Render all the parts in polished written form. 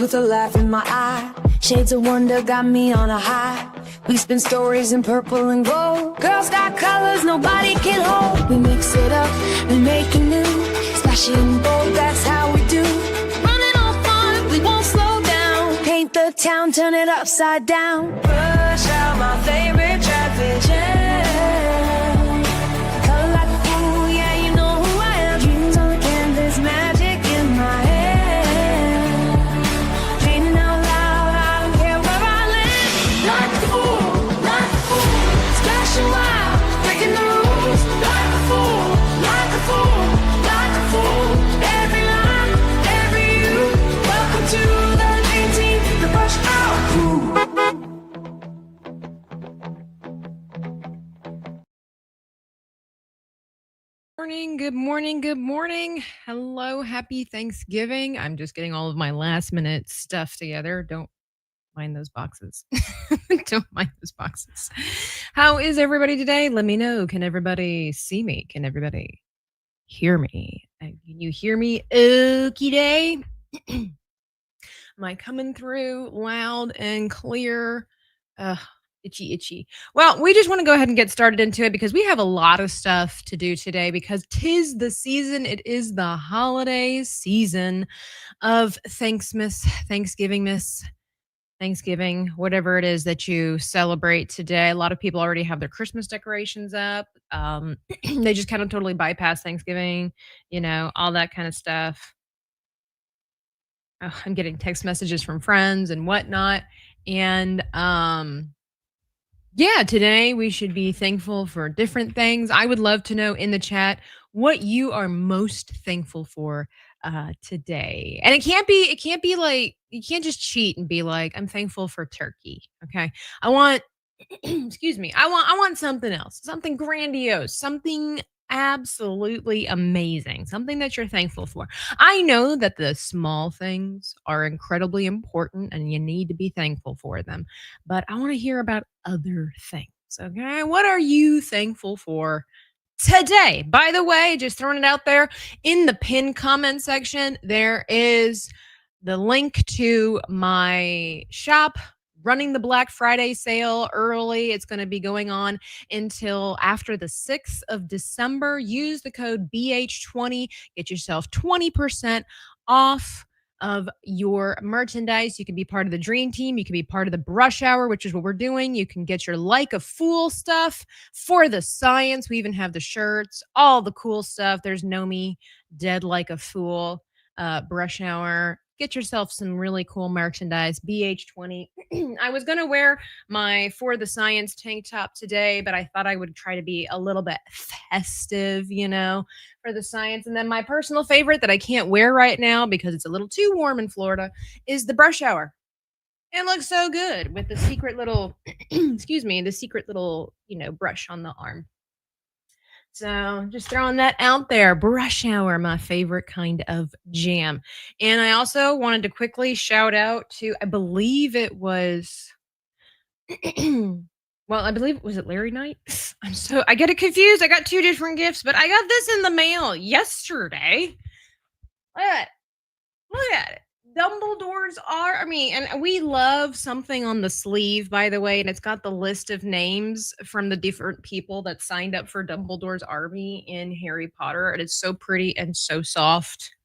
with a laugh in my eye. Shades of wonder got me on a high. We spin stories in purple and gold. Girls got colors nobody can hold. We mix it up, we make it new. Splashy and bold, that's how we do. Running on fun, we won't slow down. Paint the town, turn it upside down. Rush out my favorite traffic jam. Color like a fool, yeah, you know who I am. Dreams on the canvas, magic in my head. Dreaming out loud, I don't care where I live. Like a fool, splashing wild, breaking the rules. Like a fool, like a fool, like a fool. Every line, every you. Welcome to the dream team, the brush out crew. Good morning, good morning. Hello, happy Thanksgiving. I'm just getting all of my last minute stuff together. Don't mind those boxes. Don't mind those boxes. How is everybody today? Let me know. Can everybody see me? Can everybody hear me? Can you hear me? Okie day. Am I coming through loud and clear? Itchy. Well, we just want to go ahead and get started into it because we have a lot of stuff to do today because 'tis the season. It is the holiday season of Thanksgiving, whatever it is that you celebrate today. A lot of people already have their Christmas decorations up. They just kind of totally bypass Thanksgiving, all that kind of stuff. Oh, I'm getting text messages from friends and whatnot. And yeah, today we should be thankful for different things. I would love to know in the chat what you are most thankful for today. And it can't be like you can't just cheat and be like, I'm thankful for turkey. Okay. I want excuse me. I want something else, something grandiose, something absolutely amazing, something that you're thankful for. I know that the small things are incredibly important and you need to be thankful for them, but I want to hear about other things. Okay. What are you thankful for today? By the way, just throwing it out there in the pinned comment section, there is the link to my shop running the Black Friday sale early. It's going to be going on until after the 6th of December. Use the code BH20. Get yourself 20% off of your merchandise. You can be part of the dream team. You can be part of the brush hour, which is what we're doing. You can get your like a fool stuff for the science. We even have the shirts, all the cool stuff. There's Nomi dead like a fool brush hour. Get yourself some really cool merchandise. BH20. I was going to wear my For the Science tank top today, but I thought I would try to be a little bit festive, for the science. And then my personal favorite that I can't wear right now because it's a little too warm in Florida is the brush hour. It looks so good with the secret little, the secret little, brush on the arm. So just throwing that out there. Brush hour, my favorite kind of jam. And I also wanted to quickly shout out to, I believe it was, was it Larry Knight? I get it confused. I got two different gifts, but I got this in the mail yesterday. Look at it. Dumbledore's Army. And we love something on the sleeve, by the way, and it's got the list of names from the different people that signed up for Dumbledore's Army in Harry Potter. It is so pretty and so soft.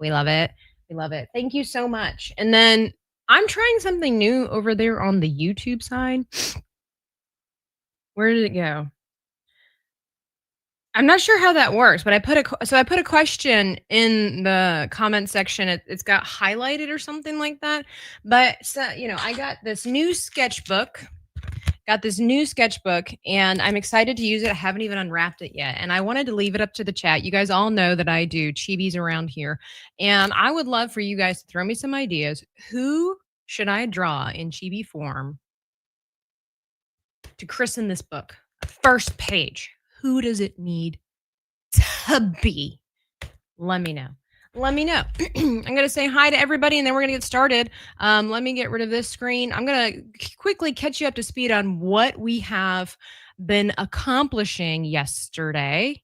We love it. Thank you so much. And then I'm trying something new over there on the YouTube side. Where did it go? I'm not sure how that works, but I put a question in the comment section. It's got highlighted or something like that. But I got this new sketchbook. And I'm excited to use it. I haven't even unwrapped it yet. And I wanted to leave it up to the chat. You guys all know that I do Chibis around here. And I would love for you guys to throw me some ideas. Who should I draw in Chibi form to christen this book? First page. Who does it need to be? Let me know. I'm going to say hi to everybody, and then we're going to get started. Let me get rid of this screen. I'm going to quickly catch you up to speed on what we have been accomplishing yesterday.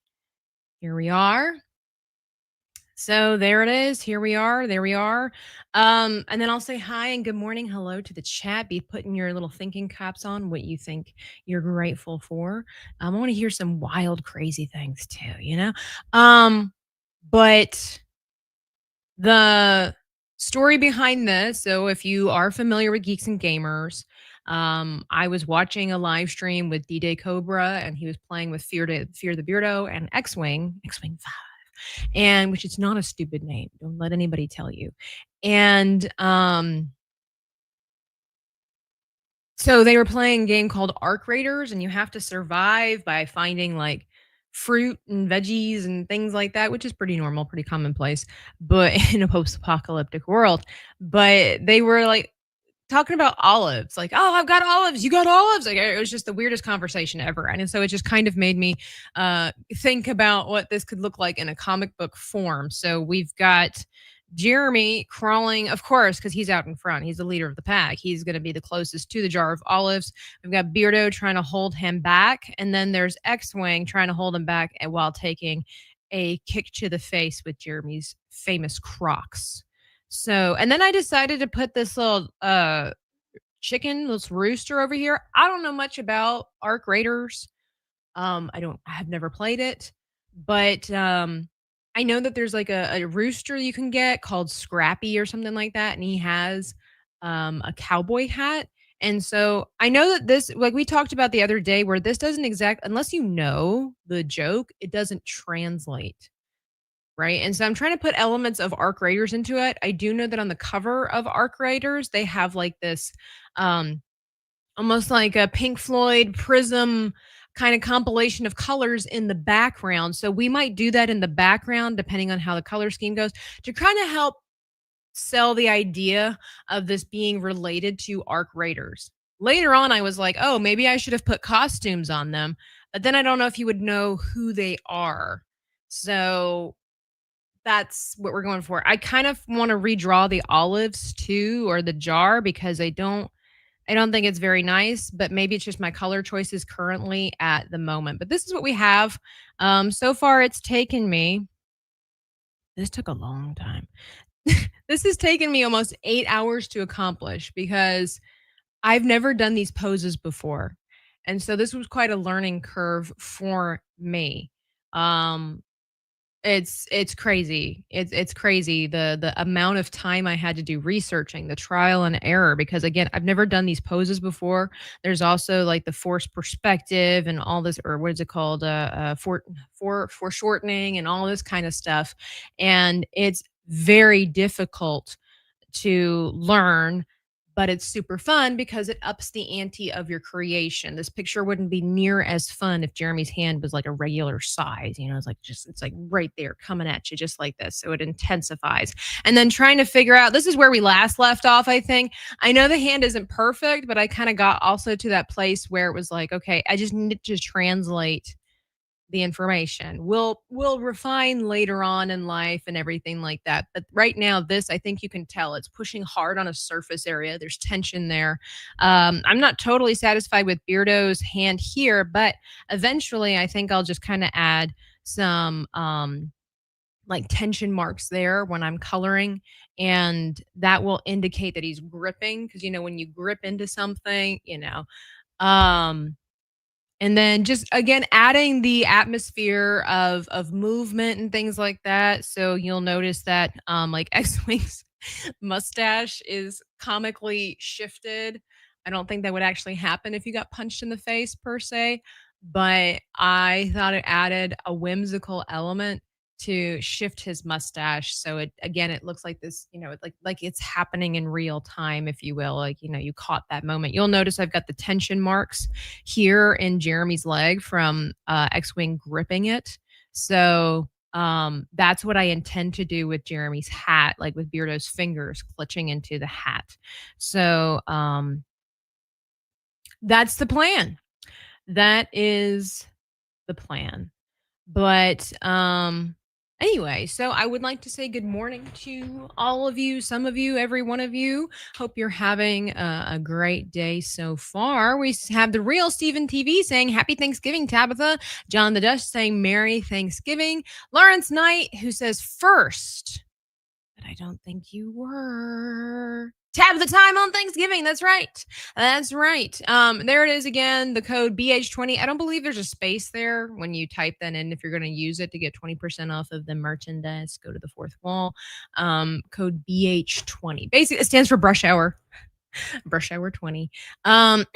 Here we are. So there it is. Here we are. There we are. And then I'll say hi and good morning, hello to the chat. Be putting your little thinking caps on, what you think you're grateful for. I want to hear some wild, crazy things too, you know? But the story behind this, so if you are familiar with Geeks and Gamers, I was watching a live stream with D-Day Cobra and he was playing with Fear the Beardo and Xwing 5. And which is not a stupid name. Don't let anybody tell you. And so they were playing a game called Arc Raiders, and you have to survive by finding like fruit and veggies and things like that, which is pretty normal, pretty commonplace, but in a post-apocalyptic world. But they were like talking about olives, like, "Oh, I've got olives. You got olives." Like it was just the weirdest conversation ever. And so it just kind of made me think about what this could look like in a comic book form. So we've got Jeremy crawling, of course, because he's out in front. He's the leader of the pack. He's going to be the closest to the jar of olives. We've got Beardo trying to hold him back. And then there's Xwing trying to hold him back while taking a kick to the face with Jeremy's famous Crocs. So, and then I decided to put this little chicken, this rooster over here. I don't know much about Arc Raiders. I have never played it, but I know that there's like a rooster you can get called Scrappy or something like that, and he has a cowboy hat. And so I know that this, like we talked about the other day, where this doesn't exact, unless you know the joke, it doesn't translate. Right. And so I'm trying to put elements of Arc Raiders into it. I do know that on the cover of Arc Raiders, they have like this um almost like a Pink Floyd Prism kind of compilation of colors in the background. So we might do that in the background, depending on how the color scheme goes, to kind of help sell the idea of this being related to Arc Raiders. Later on, I was like, oh, maybe I should have put costumes on them, but then I don't know if you would know who they are. So that's what we're going for. I kind of want to redraw the olives too, or the jar, because I don't think it's very nice, but maybe it's just my color choices currently at the moment. But this is what we have. So far, it's taken me. This took a long time. This has taken me almost 8 hours to accomplish because I've never done these poses before, and so this was quite a learning curve for me. Um, it's crazy. It's crazy the amount of time I had to do researching, the trial and error, because again, I've never done these poses before. There's also like the forced perspective and all this, or what is it called? Foreshortening and all this kind of stuff. And it's very difficult to learn, but it's super fun because it ups the ante of your creation. This picture wouldn't be near as fun if Jeremy's hand was like a regular size. It's like right there coming at you just like this. So it intensifies. And then trying to figure out, this is where we last left off, I think. I know the hand isn't perfect, but I kind of got also to that place where it was like, okay, I just need to translate the information. We'll refine later on in life and everything like that. But right now, this, I think you can tell it's pushing hard on a surface area. There's tension there. I'm not totally satisfied with Beardo's hand here, but eventually I think I'll just kind of add some like tension marks there when I'm coloring, and that will indicate that he's gripping, because when you grip into something, um and then just again adding the atmosphere of movement and things like that. So you'll notice that like X-Wing's mustache is comically shifted. I don't think that would actually happen if you got punched in the face per se, but I thought it added a whimsical element to shift his mustache. So it looks like this, like it's happening in real time, if you will. Like, you caught that moment. You'll notice I've got the tension marks here in Jeremy's leg from X-Wing gripping it. So that's what I intend to do with Jeremy's hat, like with Beardo's fingers clutching into the hat. So that's the plan. That is the plan. But Anyway, so I would like to say good morning to all of you, some of you, every one of you. Hope you're having a great day so far. Have the real Stephen TV saying Happy Thanksgiving, Tabitha. John the Dutch saying Merry Thanksgiving. Lawrence Knight, who says first, but I don't think you were. Tab the time on Thanksgiving. That's right. That's right. There it is again. The code BH20. I don't believe there's a space there when you type that in. If you're going to use it to get 20% off of the merchandise, go to the fourth wall. Code BH20. Basically, it stands for brush hour. Brush hour 20. Let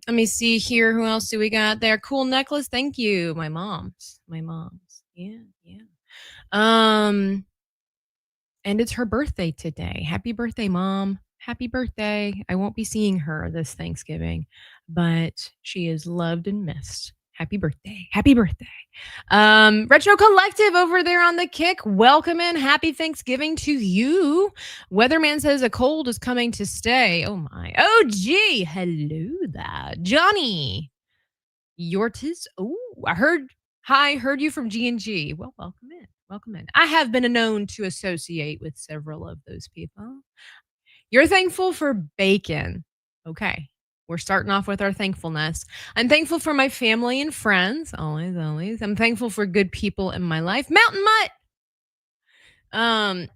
me see here. Who else do we got there? Cool necklace. Thank you. My mom's. Yeah, yeah. And it's her birthday today. Happy birthday, Mom. Happy birthday. I won't be seeing her this Thanksgiving, but she is loved and missed. Happy birthday. Happy birthday. Retro Collective over there on the kick. Welcome in. Happy Thanksgiving to you. Weatherman says a cold is coming to stay. Oh my. Oh gee. Hello there. Johnny. Yortis. Oh, heard you from G&G. Well, welcome in. Welcome in. I have been known to associate with several of those people. You're thankful for bacon. Okay. We're starting off with our thankfulness. I'm thankful for my family and friends. Always, always. I'm thankful for good people in my life. Mountain Mutt.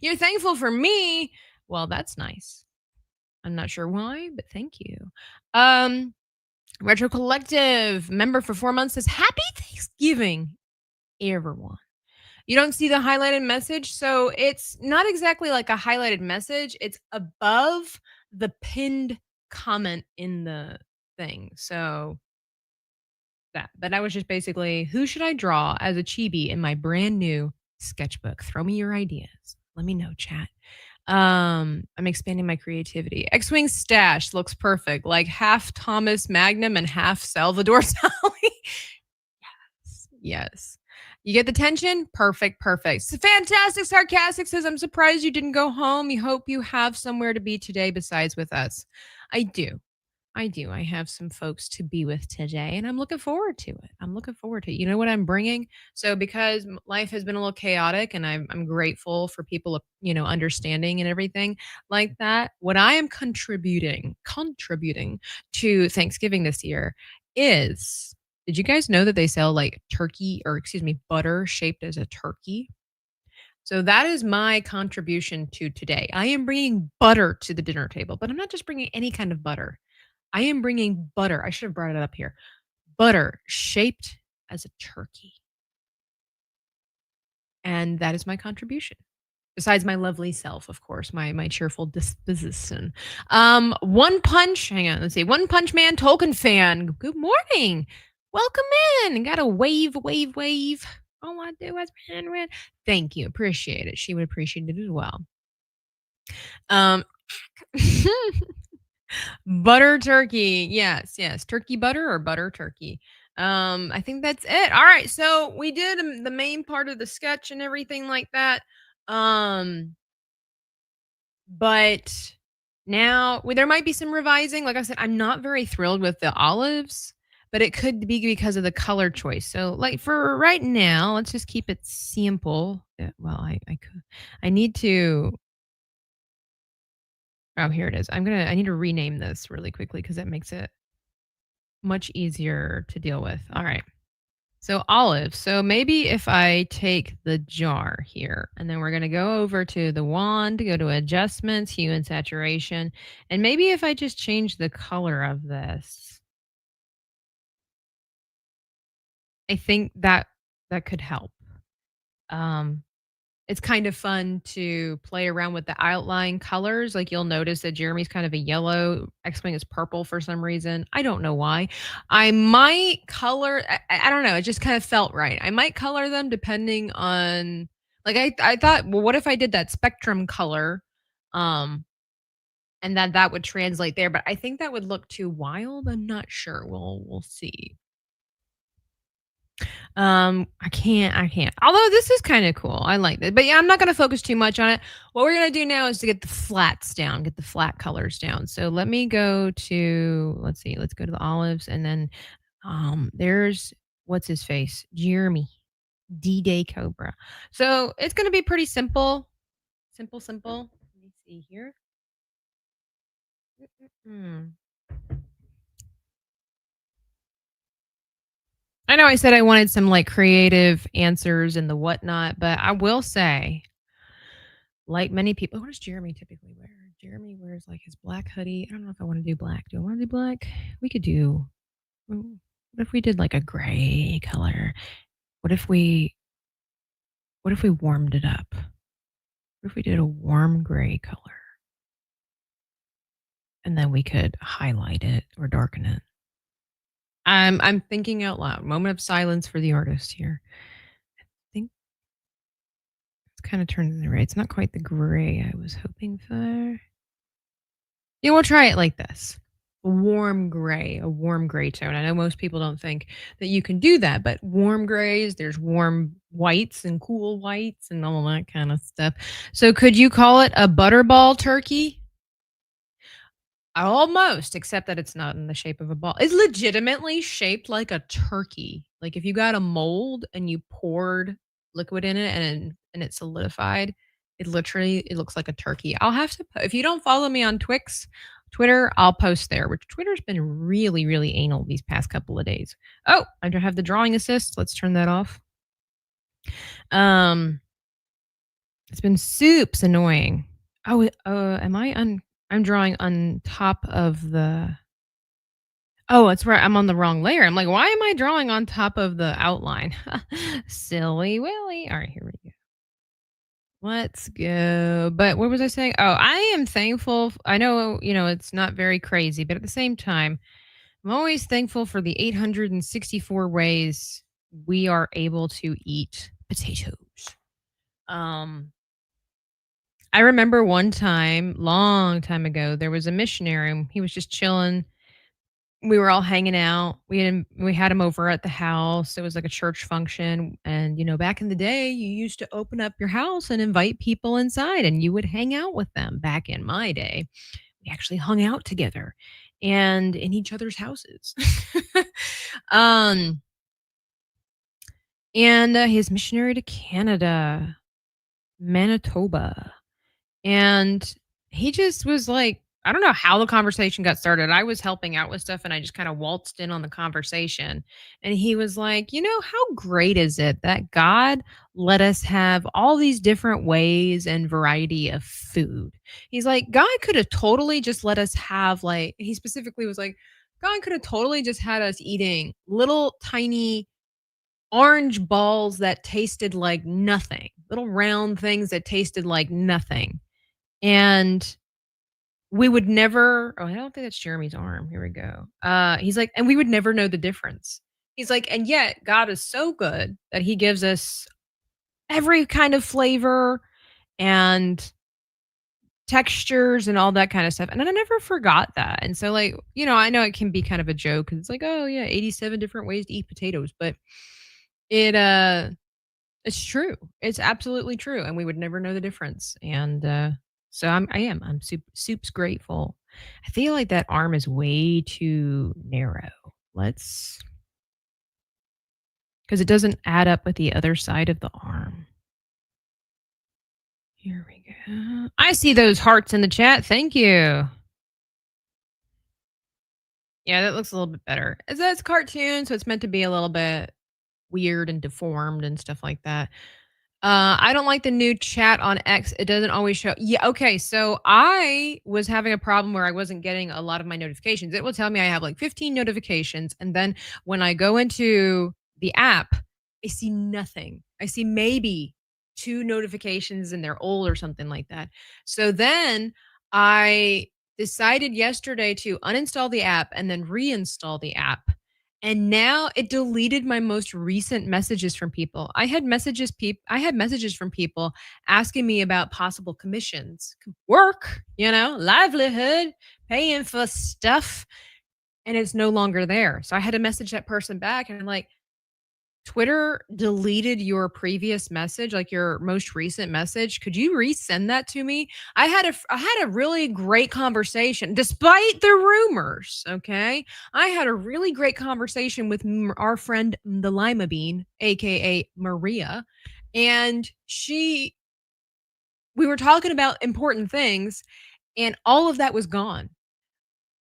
You're thankful for me. Well, that's nice. I'm not sure why, but thank you. Retro Collective member for 4 months says, Happy Thanksgiving, everyone. You don't see the highlighted message, so it's not exactly like a highlighted message. It's above the pinned comment in the thing. So that. But I was just basically, who should I draw as a chibi in my brand new sketchbook? Throw me your ideas. Let me know, chat. I'm expanding my creativity. Xwing stash looks perfect, like half Thomas Magnum and half Salvador Dali. Yes. You get the tension? Perfect, perfect. Fantastic. Sarcastic says, I'm surprised you didn't go home. You hope you have somewhere to be today besides with us. I do. I have some folks to be with today, and I'm looking forward to it. You know what I'm bringing? So because life has been a little chaotic, and I'm grateful for people, understanding and everything like that. What I am contributing to Thanksgiving this year is. Did you guys know that they sell like butter shaped as a turkey? So that is my contribution to today. I am bringing butter to the dinner table, but I'm not just bringing any kind of butter. I am bringing butter. I should have brought it up here. Butter shaped as a turkey. And that is my contribution. Besides my lovely self, of course, my cheerful disposition. One Punch, hang on, let's see. One Punch Man Tolkien fan. Good morning. Welcome in. Got a wave. All I do is win. Thank you. Appreciate it. She would appreciate it as well. Butter turkey. Yes. Turkey butter or butter turkey. I think that's it. All right. So we did the main part of the sketch and everything like that. But now there might be some revising. Like I said, I'm not very thrilled with the olives, but it could be because of the color choice. So like for right now, let's just keep it simple. Well, I need to. Oh, here it is. I need to rename this really quickly because that makes it much easier to deal with. All right. So olive. So maybe if I take the jar here, and then we're going to go over to the wand, go to adjustments, hue and saturation. And maybe if I just change the color of this, I think that could help. It's kind of fun to play around with the outline colors. Like you'll notice that Jeremy's kind of a yellow, Xwing is purple for some reason. I don't know why. I might color, I don't know. It just kind of felt right. I might color them depending on, like I thought, well, what if I did that spectrum color? And that would translate there, but I think that would look too wild. I'm not sure. We'll see. I can't. Although this is kind of cool. I like it. But yeah, I'm not going to focus too much on it. What we're going to do now is to get the flats down, get the flat colors down. So let me go to, let's go to the olives, and then there's what's his face? Jeremy. D-Day Cobra. So it's going to be pretty simple. Simple, simple. Let me see here. Mm. I know I said I wanted some like creative answers and the whatnot, but I will say, like many people, what does Jeremy typically wear? Jeremy wears like his black hoodie. I don't know if I want to do black. Do I want to do black? We could do. What if we did like a gray color? What if we what if we warmed it up? What if we did a warm gray color and then we could highlight it or darken it? I'm thinking out loud. Moment of silence for the artist here. I think it's kind of turned in the gray. It's not quite the gray I was hoping for. Yeah, we'll try it like this. A warm gray tone. I know most people don't think that you can do that, but warm grays, there's warm whites and cool whites and all that kind of stuff. So could you call it a butterball turkey? Almost, except that it's not in the shape of a ball. It's legitimately shaped like a turkey. Like if you got a mold and you poured liquid in it and it solidified, it looks like a turkey. I'll have to if you don't follow me on Twitter, I'll post there, which Twitter's been really, really anal these past couple of days. Oh, I don't have the drawing assist. Let's turn that off. Um, it's been soups annoying. Oh, am I on? I'm drawing on top of the. Oh, that's right. I'm on the wrong layer. I'm like, why am I drawing on top of the outline? Silly Willy. All right, here we go. Let's go. But what was I saying? Oh, I am thankful. I know, it's not very crazy, but at the same time, I'm always thankful for the 864 ways we are able to eat potatoes. Um, I remember one time, long time ago, there was a missionary. He was just chilling. We were all hanging out. We had him over at the house. It was like a church function, and back in the day, you used to open up your house and invite people inside, and you would hang out with them. Back in my day, we actually hung out together and in each other's houses. um, and he's missionary to Canada, Manitoba. And he just was like, I don't know how the conversation got started. I was helping out with stuff and I just kind of waltzed in on the conversation. And he was like, how great is it that God let us have all these different ways and variety of food? He's like, God could have totally just let us have, like, he specifically was like, God could have totally just had us eating little tiny orange balls that tasted like nothing, little round things that tasted like nothing. And we would never I don't think that's Jeremy's arm. Here we go. He's like, and we would never know the difference. He's like, and yet God is so good that he gives us every kind of flavor and textures and all that kind of stuff. And I never forgot that. And so like, I know it can be kind of a joke because it's like, oh yeah, 87 different ways to eat potatoes, but it it's true. It's absolutely true, and we would never know the difference. And so I'm soup's grateful. I feel like that arm is way too narrow. Let's because it doesn't add up with the other side of the arm. Here we go. I see those hearts in the chat. Thank you. Yeah, that looks a little bit better. It's cartoon, so it's meant to be a little bit weird and deformed and stuff like that. I don't like the new chat on X. It doesn't always show. Yeah, okay. So I was having a problem where I wasn't getting a lot of my notifications. It will tell me I have like 15 notifications. And then when I go into the app, I see nothing. I see maybe two notifications and they're old or something like that. So then I decided yesterday to uninstall the app and then reinstall the app. And now it deleted my most recent messages from people. I had messages from people asking me about possible commissions, work, livelihood, paying for stuff, and it's no longer there. So I had to message that person back and I'm like, Twitter deleted your previous message, like your most recent message. Could you resend that to me? I had a really great conversation despite the rumors, okay? I had a really great conversation with our friend the Lima Bean, aka Maria, and she we were talking about important things and all of that was gone.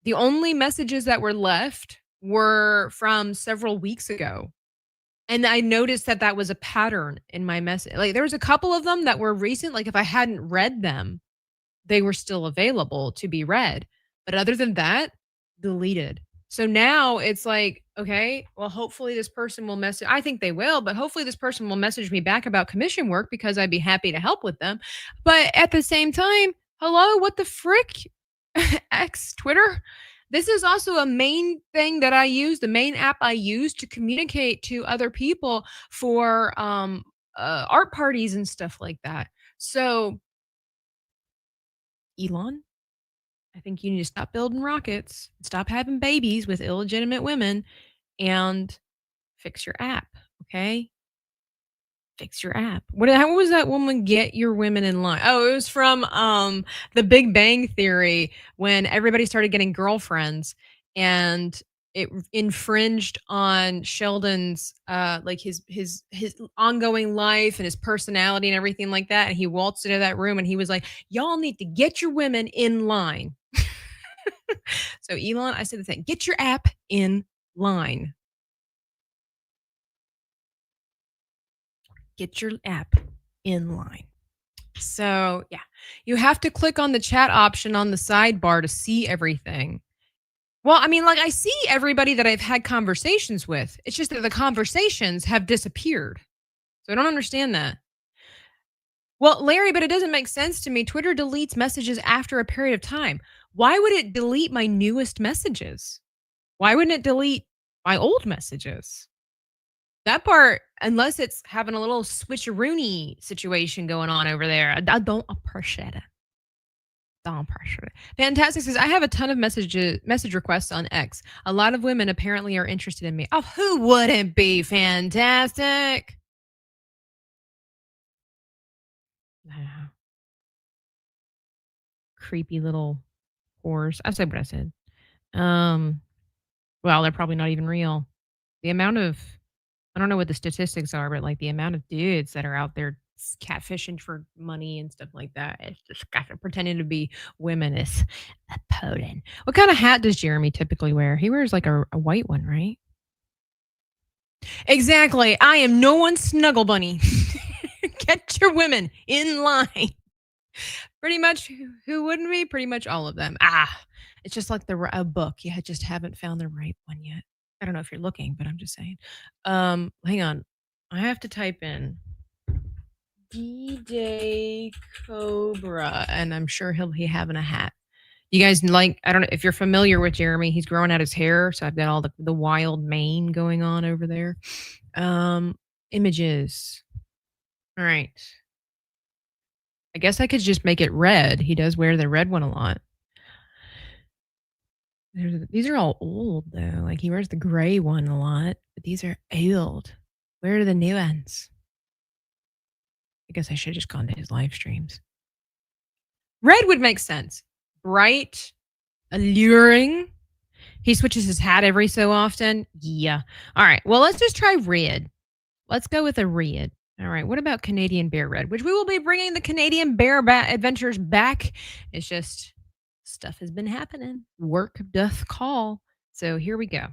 The only messages that were left were from several weeks ago. And I noticed that that was a pattern in my message. Like there was a couple of them that were recent. Like if I hadn't read them, they were still available to be read. But other than that, deleted. So now it's like, okay, well, hopefully this person will message. I think they will, but hopefully this person will message me back about commission work because I'd be happy to help with them. But at the same time, hello, what the frick? X Twitter. This is also a main thing that I use, the main app I use to communicate to other people for art parties and stuff like that. So, Elon, I think you need to stop building rockets, stop having babies with illegitimate women, and fix your app. Okay, fix your app. How was that woman get your women in line? Oh, it was from The Big Bang Theory when everybody started getting girlfriends and it infringed on Sheldon's like his ongoing life and his personality and everything like that. And he waltzed into that room and he was like, "Y'all need to get your women in line." So Elon, I said the thing, get your app in line. Get your app in line. So, yeah, you have to click on the chat option on the sidebar to see everything. Well, I mean, like, I see everybody that I've had conversations with. It's just that the conversations have disappeared. So I don't understand that. Well, Larry, but it doesn't make sense to me. Twitter deletes messages after a period of time. Why would it delete my newest messages? Why wouldn't it delete my old messages? That part, unless it's having a little switcheroony situation going on over there, I don't appreciate it. Don't appreciate it. Fantastic says, I have a ton of message requests on X. A lot of women apparently are interested in me. Oh, who wouldn't be fantastic? Ah, creepy little whores. I said what I said. Well, they're probably not even real. The amount of I don't know what the statistics are, but like the amount of dudes that are out there catfishing for money and stuff like that, it's disgusting. Pretending to be women is appalling. What kind of hat does Jeremy typically wear? He wears like a white one, right? Exactly. I am no one's snuggle bunny. Get your women in line. Pretty much, who wouldn't be? Pretty much all of them. It's just like a book. You just haven't found the right one yet. I don't know if you're looking, but I'm just saying. Hang on. I have to type in D-Day Cobra, and I'm sure he'll be having a hat. You guys like, I don't know if you're familiar with Jeremy, he's growing out his hair, so I've got all the wild mane going on over there. Images. All right. I guess I could just make it red. He does wear the red one a lot. These are all old though. Like he wears the gray one a lot, but these are old. Where are the new ones? I guess I should have just gone to his live streams. Red would make sense. Bright, alluring. He switches his hat every so often. Yeah. All right. Well, let's just try red. Let's go with a red. All right. What about Canadian Bear Red? Which we will be bringing the Canadian Bear Adventures back. It's just stuff has been happening. Work doth call. So here we go.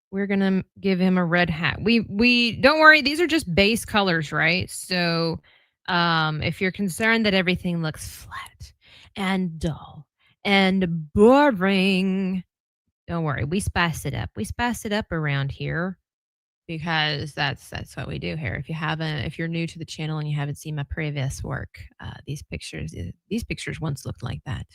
We're gonna give him a red hat. We don't worry. These are just base colors, right? So, if you're concerned that everything looks flat and dull and boring, don't worry. We spice it up. We spice it up around here because that's what we do here. If you're new to the channel and you haven't seen my previous work, these pictures once looked like that.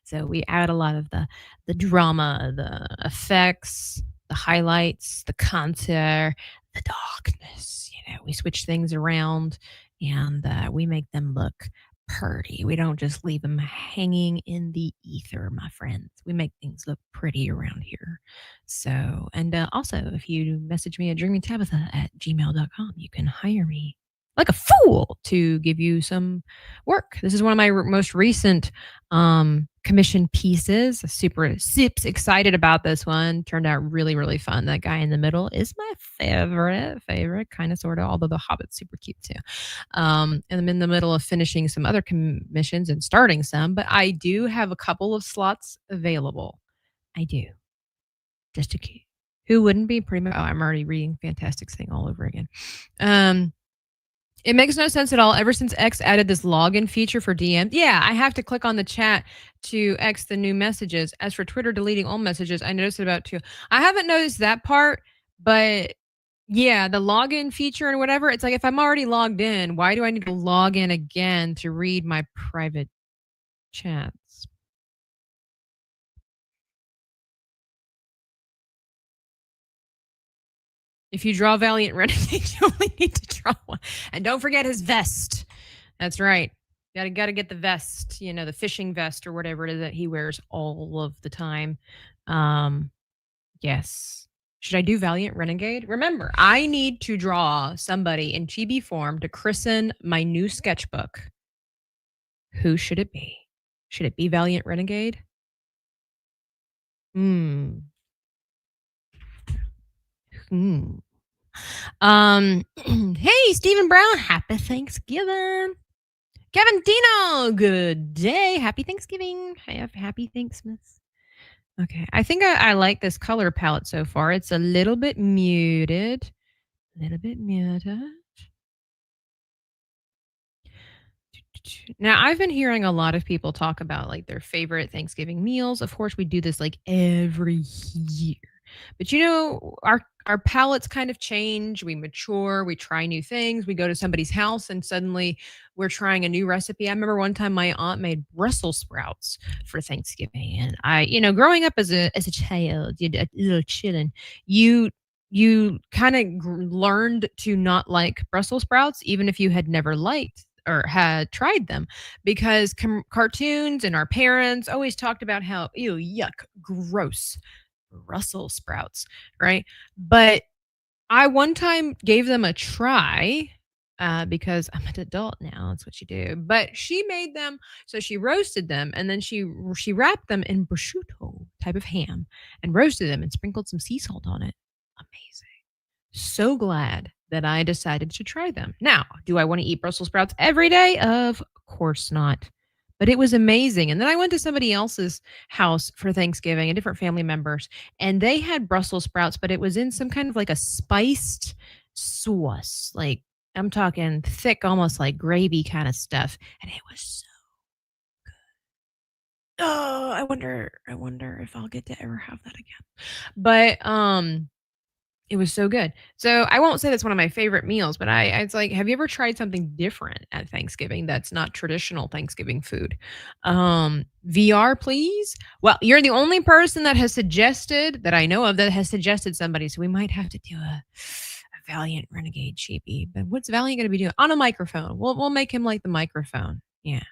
So we add a lot of the drama, the effects, the highlights, the contour, the darkness. We switch things around and we make them look pretty. We don't just leave them hanging in the ether, my friends. We make things look pretty around here. So, and also, if you message me at dreamingtabitha@gmail.com, you can hire me like a fool to give you some work. This is one of my most recent commission pieces. Super sips excited about this one. Turned out really, really fun. That guy in the middle is my favorite, kind of, sort of, although the Hobbit's super cute too. And I'm in the middle of finishing some other commissions and starting some, but I do have a couple of slots available. I do. Just to keep. Who wouldn't be? Pretty much. Oh, I'm already reading Fantastic's thing all over again. It makes no sense at all. Ever since X added this login feature for DMs, yeah, I have to click on the chat to X the new messages. As for Twitter deleting old messages, I noticed it about too. I haven't noticed that part, but yeah, the login feature and whatever, it's like if I'm already logged in, why do I need to log in again to read my private chats? If you draw Valiant Renegade, you only need to draw one. And don't forget his vest. That's right. Gotta get the vest, the fishing vest or whatever it is that he wears all of the time. Yes. Should I do Valiant Renegade? Remember, I need to draw somebody in Chibi form to christen my new sketchbook. Who should it be? Should it be Valiant Renegade? Hmm. Hey, Stephen Brown, happy Thanksgiving. Kevin Dino, good day. Happy Thanksgiving. Happy Thanksmas. Okay, I think I like this color palette so far. It's a little bit muted. Now, I've been hearing a lot of people talk about like their favorite Thanksgiving meals. Of course, we do this like every year. But our palates kind of change, we mature, we try new things, we go to somebody's house and suddenly we're trying a new recipe. I remember one time my aunt made Brussels sprouts for Thanksgiving, and growing up as a child, a little chillin', you kind of learned to not like Brussels sprouts even if you had never liked or had tried them, because cartoons and our parents always talked about how, ew, yuck, gross, Brussels sprouts, right? But I one time gave them a try because I'm an adult now. That's what you do. But she made them, so she roasted them, and then she wrapped them in prosciutto type of ham and roasted them and sprinkled some sea salt on it. Amazing. So glad that I decided to try them. Now, do I want to eat Brussels sprouts every day? Of course not. But it was amazing. And then I went to somebody else's house for Thanksgiving, a different family members, and they had Brussels sprouts, but it was in some kind of like a spiced sauce. Like, I'm talking thick, almost like gravy kind of stuff. And it was so good. Oh, I wonder if I'll get to ever have that again. But it was so good. So I won't say that's one of my favorite meals, but it's like, have you ever tried something different at Thanksgiving that's not traditional Thanksgiving food? VR, please. Well, you're the only person that has suggested that I know of that has suggested somebody, so we might have to do a Valiant Renegade Chibi. But what's Valiant going to be doing on a microphone? We'll make him like the microphone. Yeah.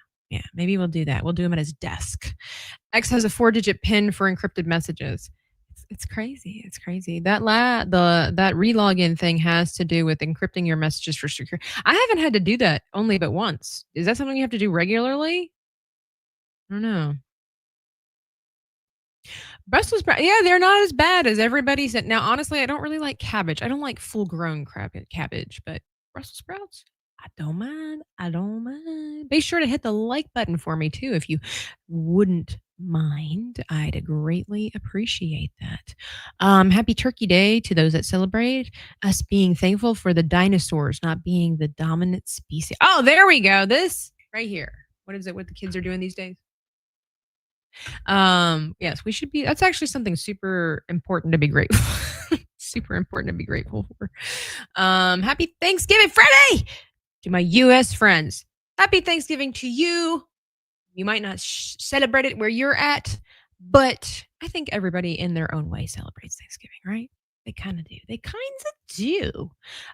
Maybe we'll do that. We'll do him at his desk. X has a 4-digit PIN for encrypted messages. It's crazy. It's crazy. That relogin thing has to do with encrypting your messages for secure. I haven't had to do that only but once. Is that something you have to do regularly? I don't know. Brussels sprouts, yeah, they're not as bad as everybody said. Now, honestly, I don't really like cabbage. I don't like full-grown cabbage, but Brussels sprouts, I don't mind. I don't mind. Be sure to hit the like button for me too if you wouldn't mind. I'd greatly appreciate that. Happy Turkey Day to those that celebrate, us being thankful for the dinosaurs not being the dominant species. Oh, there we go. This right here. What is it? What the kids are doing these days? Yes, we should be. That's actually something super important to be grateful. Super important to be grateful for. Happy Thanksgiving, Friday, to my U.S. friends. Happy Thanksgiving to you. You might not celebrate it where you're at, but I think everybody in their own way celebrates Thanksgiving, right? They kind of do. They kinds of do.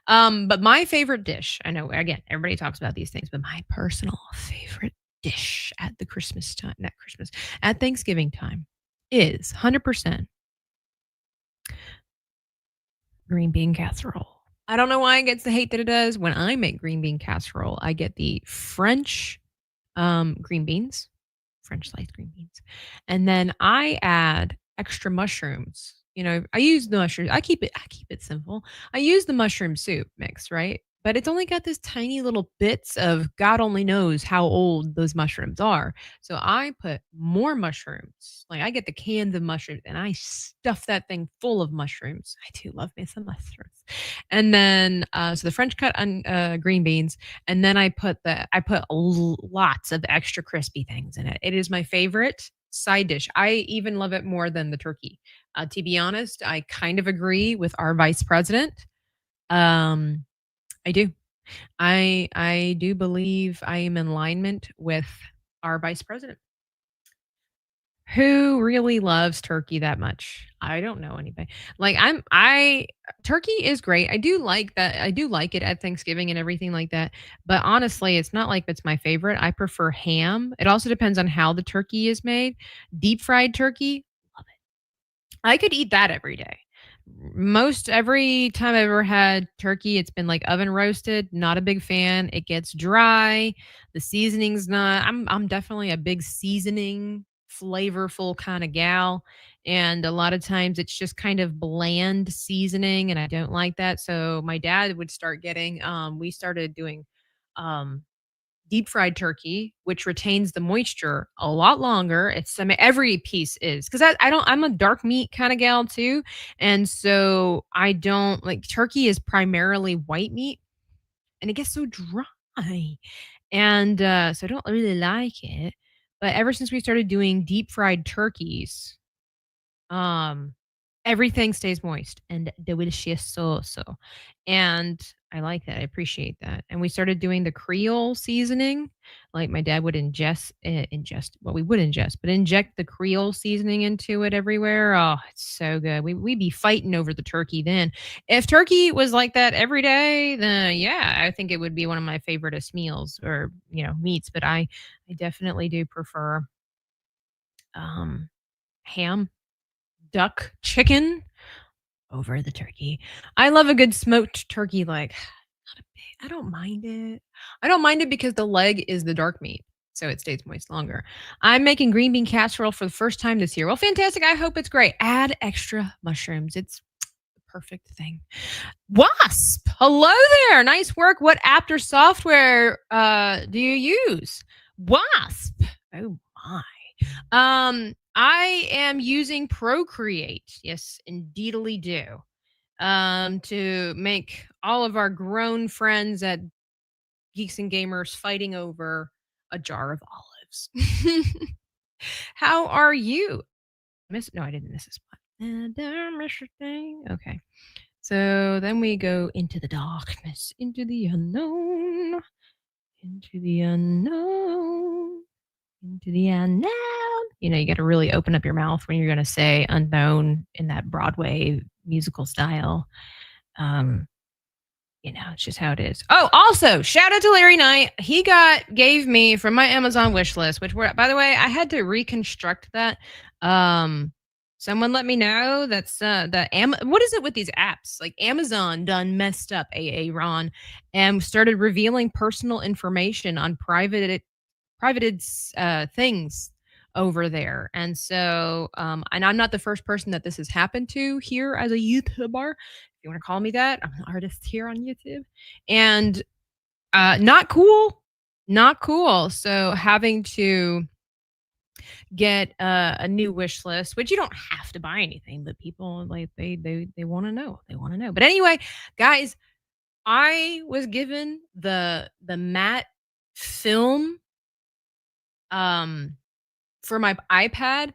But my favorite dish, I know again, everybody talks about these things, but my personal favorite dish at the Christmas time, not Christmas, at Thanksgiving time is 100% green bean casserole. I don't know why it gets the hate that it does. When I make green bean casserole, I get the French green beans, French sliced green beans. And then I add extra mushrooms. I use the mushrooms. I keep it simple. I use the mushroom soup mix, right? But it's only got this tiny little bits of God only knows how old those mushrooms are. So I put more mushrooms. Like I get the cans of mushrooms and I stuff that thing full of mushrooms. I do love me some mushrooms. And then so the French cut green beans, and then I put lots of extra crispy things in it. It is my favorite side dish. I even love it more than the turkey. To be honest, I kind of agree with our vice president. Um, I do. I do believe I am in alignment with our vice president. Who really loves turkey that much? I don't know anybody. Like I turkey is great. I do like that. I do like it at Thanksgiving and everything like that. But honestly, it's not like it's my favorite. I prefer ham. It also depends on how the turkey is made. Deep fried turkey, love it. I could eat that every day. Most every time I've ever had turkey, it's been like oven roasted. Not a big fan. It gets dry. The seasoning's not. I'm definitely a big seasoning, flavorful kind of gal. And a lot of times it's just kind of bland seasoning, and I don't like that. So my dad would start getting. We started doing um deep fried turkey, which retains the moisture a lot longer. Every piece is because I don't. I'm a dark meat kind of gal too, and so I don't like turkey is primarily white meat, and it gets so dry, and so I don't really like it. But ever since we started doing deep fried turkeys, um, everything stays moist and delicioso. And I like that. I appreciate that. And we started doing the Creole seasoning. Like my dad would we would ingest, but inject the Creole seasoning into it everywhere. Oh, it's so good. We'd be fighting over the turkey then. If turkey was like that every day, then yeah, I think it would be one of my favoriteest meals or, meats. But I definitely do prefer um ham, duck, chicken over the turkey. I love a good smoked turkey, like, not a big I don't mind it. I don't mind it because the leg is the dark meat, so it stays moist longer. I'm making green bean casserole for the first time this year. Well, fantastic. I hope it's great. Add extra mushrooms. It's the perfect thing. Wasp, hello there. Nice work. What app or software do you use? Wasp. Oh my. I am using Procreate. Yes, indeedly do. To make all of our grown friends at Geeks and Gamers fighting over a jar of olives. How are you? No, I didn't miss a spot. And I miss your thing. Okay. So then we go into the darkness, into the unknown, into the unknown, into the unknown. You got to really open up your mouth when you're going to say unknown in that Broadway musical style. Um, it's just how it is. Oh, also, shout out to Larry Knight. He gave me from my Amazon wish list, which by the way, I had to reconstruct that. Someone let me know that's what is it with these apps? Like Amazon done messed up Ron and started revealing personal information on privated things over there. And so, and I'm not the first person that this has happened to here as a YouTuber. If you want to call me that, I'm an artist here on YouTube. And not cool. Not cool. So having to get a new wish list, which you don't have to buy anything, but people like they want to know. They want to know. But anyway, guys, I was given the matte film for my iPad.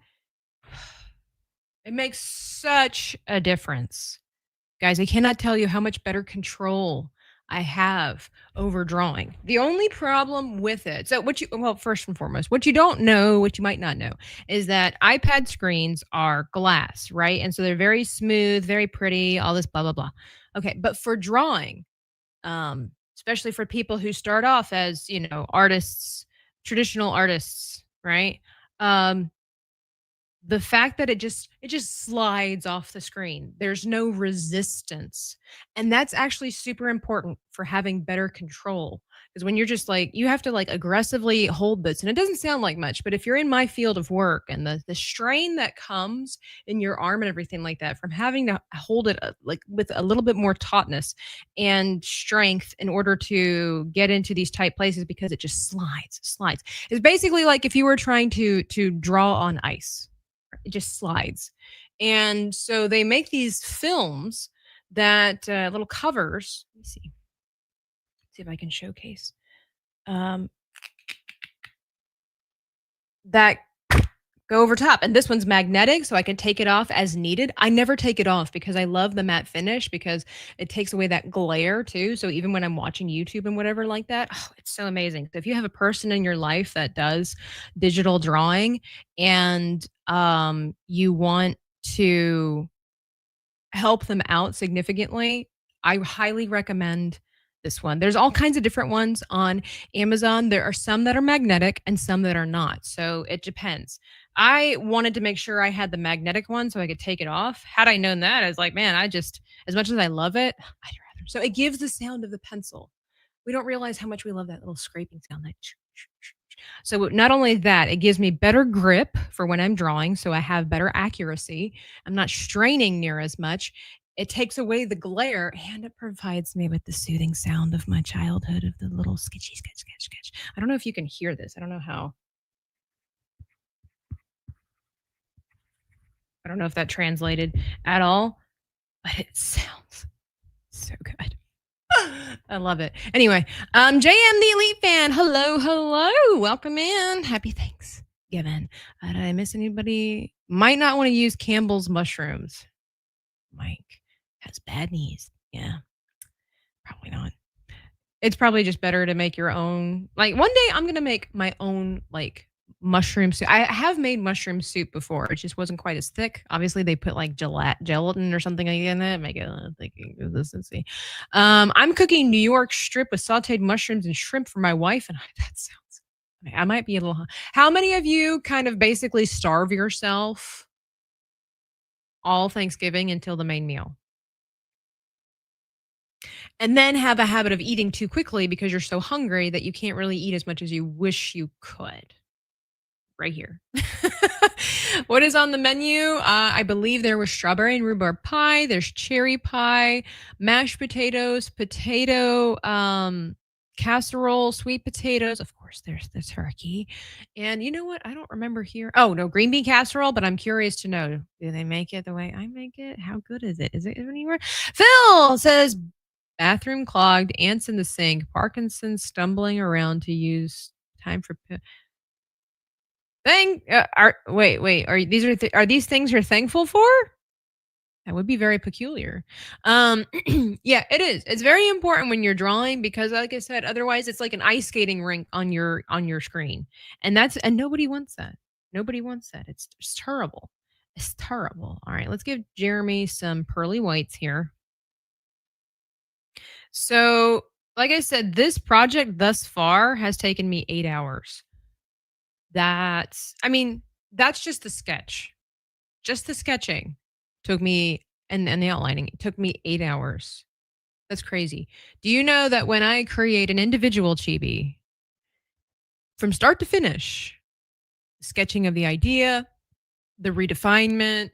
It makes such a difference. Guys, I cannot tell you how much better control I have over drawing. The only problem with it, so what you, well, first and foremost, what you don't know, what you might not know, is that iPad screens are glass, right? And so they're very smooth, very pretty, all this blah, blah, blah. Okay. But for drawing, especially for people who start off as, artists, traditional artists, right? Um, the fact that it just slides off the screen. There's no resistance. And that's actually super important for having better control. Because when you're just like, you have to like aggressively hold this. And it doesn't sound like much, but if you're in my field of work and the strain that comes in your arm and everything like that from having to hold it like with a little bit more tautness and strength in order to get into these tight places because it just slides. It's basically like if you were trying to draw on ice, it just slides. And so they make these films that little covers. Let me see if I can showcase um, that go over top. And this one's magnetic, so I can take it off as needed. I never take it off because I love the matte finish because it takes away that glare too. So even when I'm watching YouTube and whatever like that, oh, it's so amazing. So if you have a person in your life that does digital drawing and you want to help them out significantly, I highly recommend this one. There's all kinds of different ones on Amazon. There are some that are magnetic and some that are not. So it depends. I wanted to make sure I had the magnetic one so I could take it off. Had I known that, I was like, man, as much as I love it, I'd rather. So it gives the sound of the pencil. We don't realize how much we love that little scraping sound. So not only that, it gives me better grip for when I'm drawing, so I have better accuracy. I'm not straining near as much. It takes away the glare and it provides me with the soothing sound of my childhood of the little sketchy sketch. I don't know if you can hear this. I don't know how. I don't know if that translated at all, but it sounds so good. I love it. Anyway, JM the Elite Fan. Hello. Welcome in. Happy Thanksgiving. Did I miss anybody? Might not want to use Campbell's mushrooms. Mike has bad knees. Yeah, probably not. It's probably just better to make your own. Like one day I'm gonna make my own like mushroom soup. I have made mushroom soup before. It just wasn't quite as thick. Obviously, they put like gelatin or something like in it, make it like consistency. I'm cooking New York strip with sautéed mushrooms and shrimp for my wife, and that sounds. I might be a little. How many of you kind of basically starve yourself all Thanksgiving until the main meal? And then have a habit of eating too quickly because you're so hungry that you can't really eat as much as you wish you could. Right here. What is on the menu? I believe there was strawberry and rhubarb pie. There's cherry pie, mashed potatoes, potato casserole, sweet potatoes. Of course, there's the turkey. And you know what? I don't remember here. Oh, no, green bean casserole, but I'm curious to know, do they make it the way I make it? How good is it? Is it anywhere? Phil says bathroom clogged, ants in the sink, Parkinson's stumbling around to use time for wait, are these things you're thankful for? That would be very peculiar. Yeah, it is. It's very important when you're drawing because like I said, otherwise it's like an ice skating rink on your screen. And nobody wants that. Nobody wants that. It's terrible. It's terrible. All right, let's give Jeremy some pearly whites here. So, like I said, this project thus far has taken me 8 hours. I mean, that's just the sketch. Just the sketching took me and the outlining it took me 8 hours. That's crazy. Do you know that when I create an individual chibi from start to finish, sketching of the idea, the redefinement,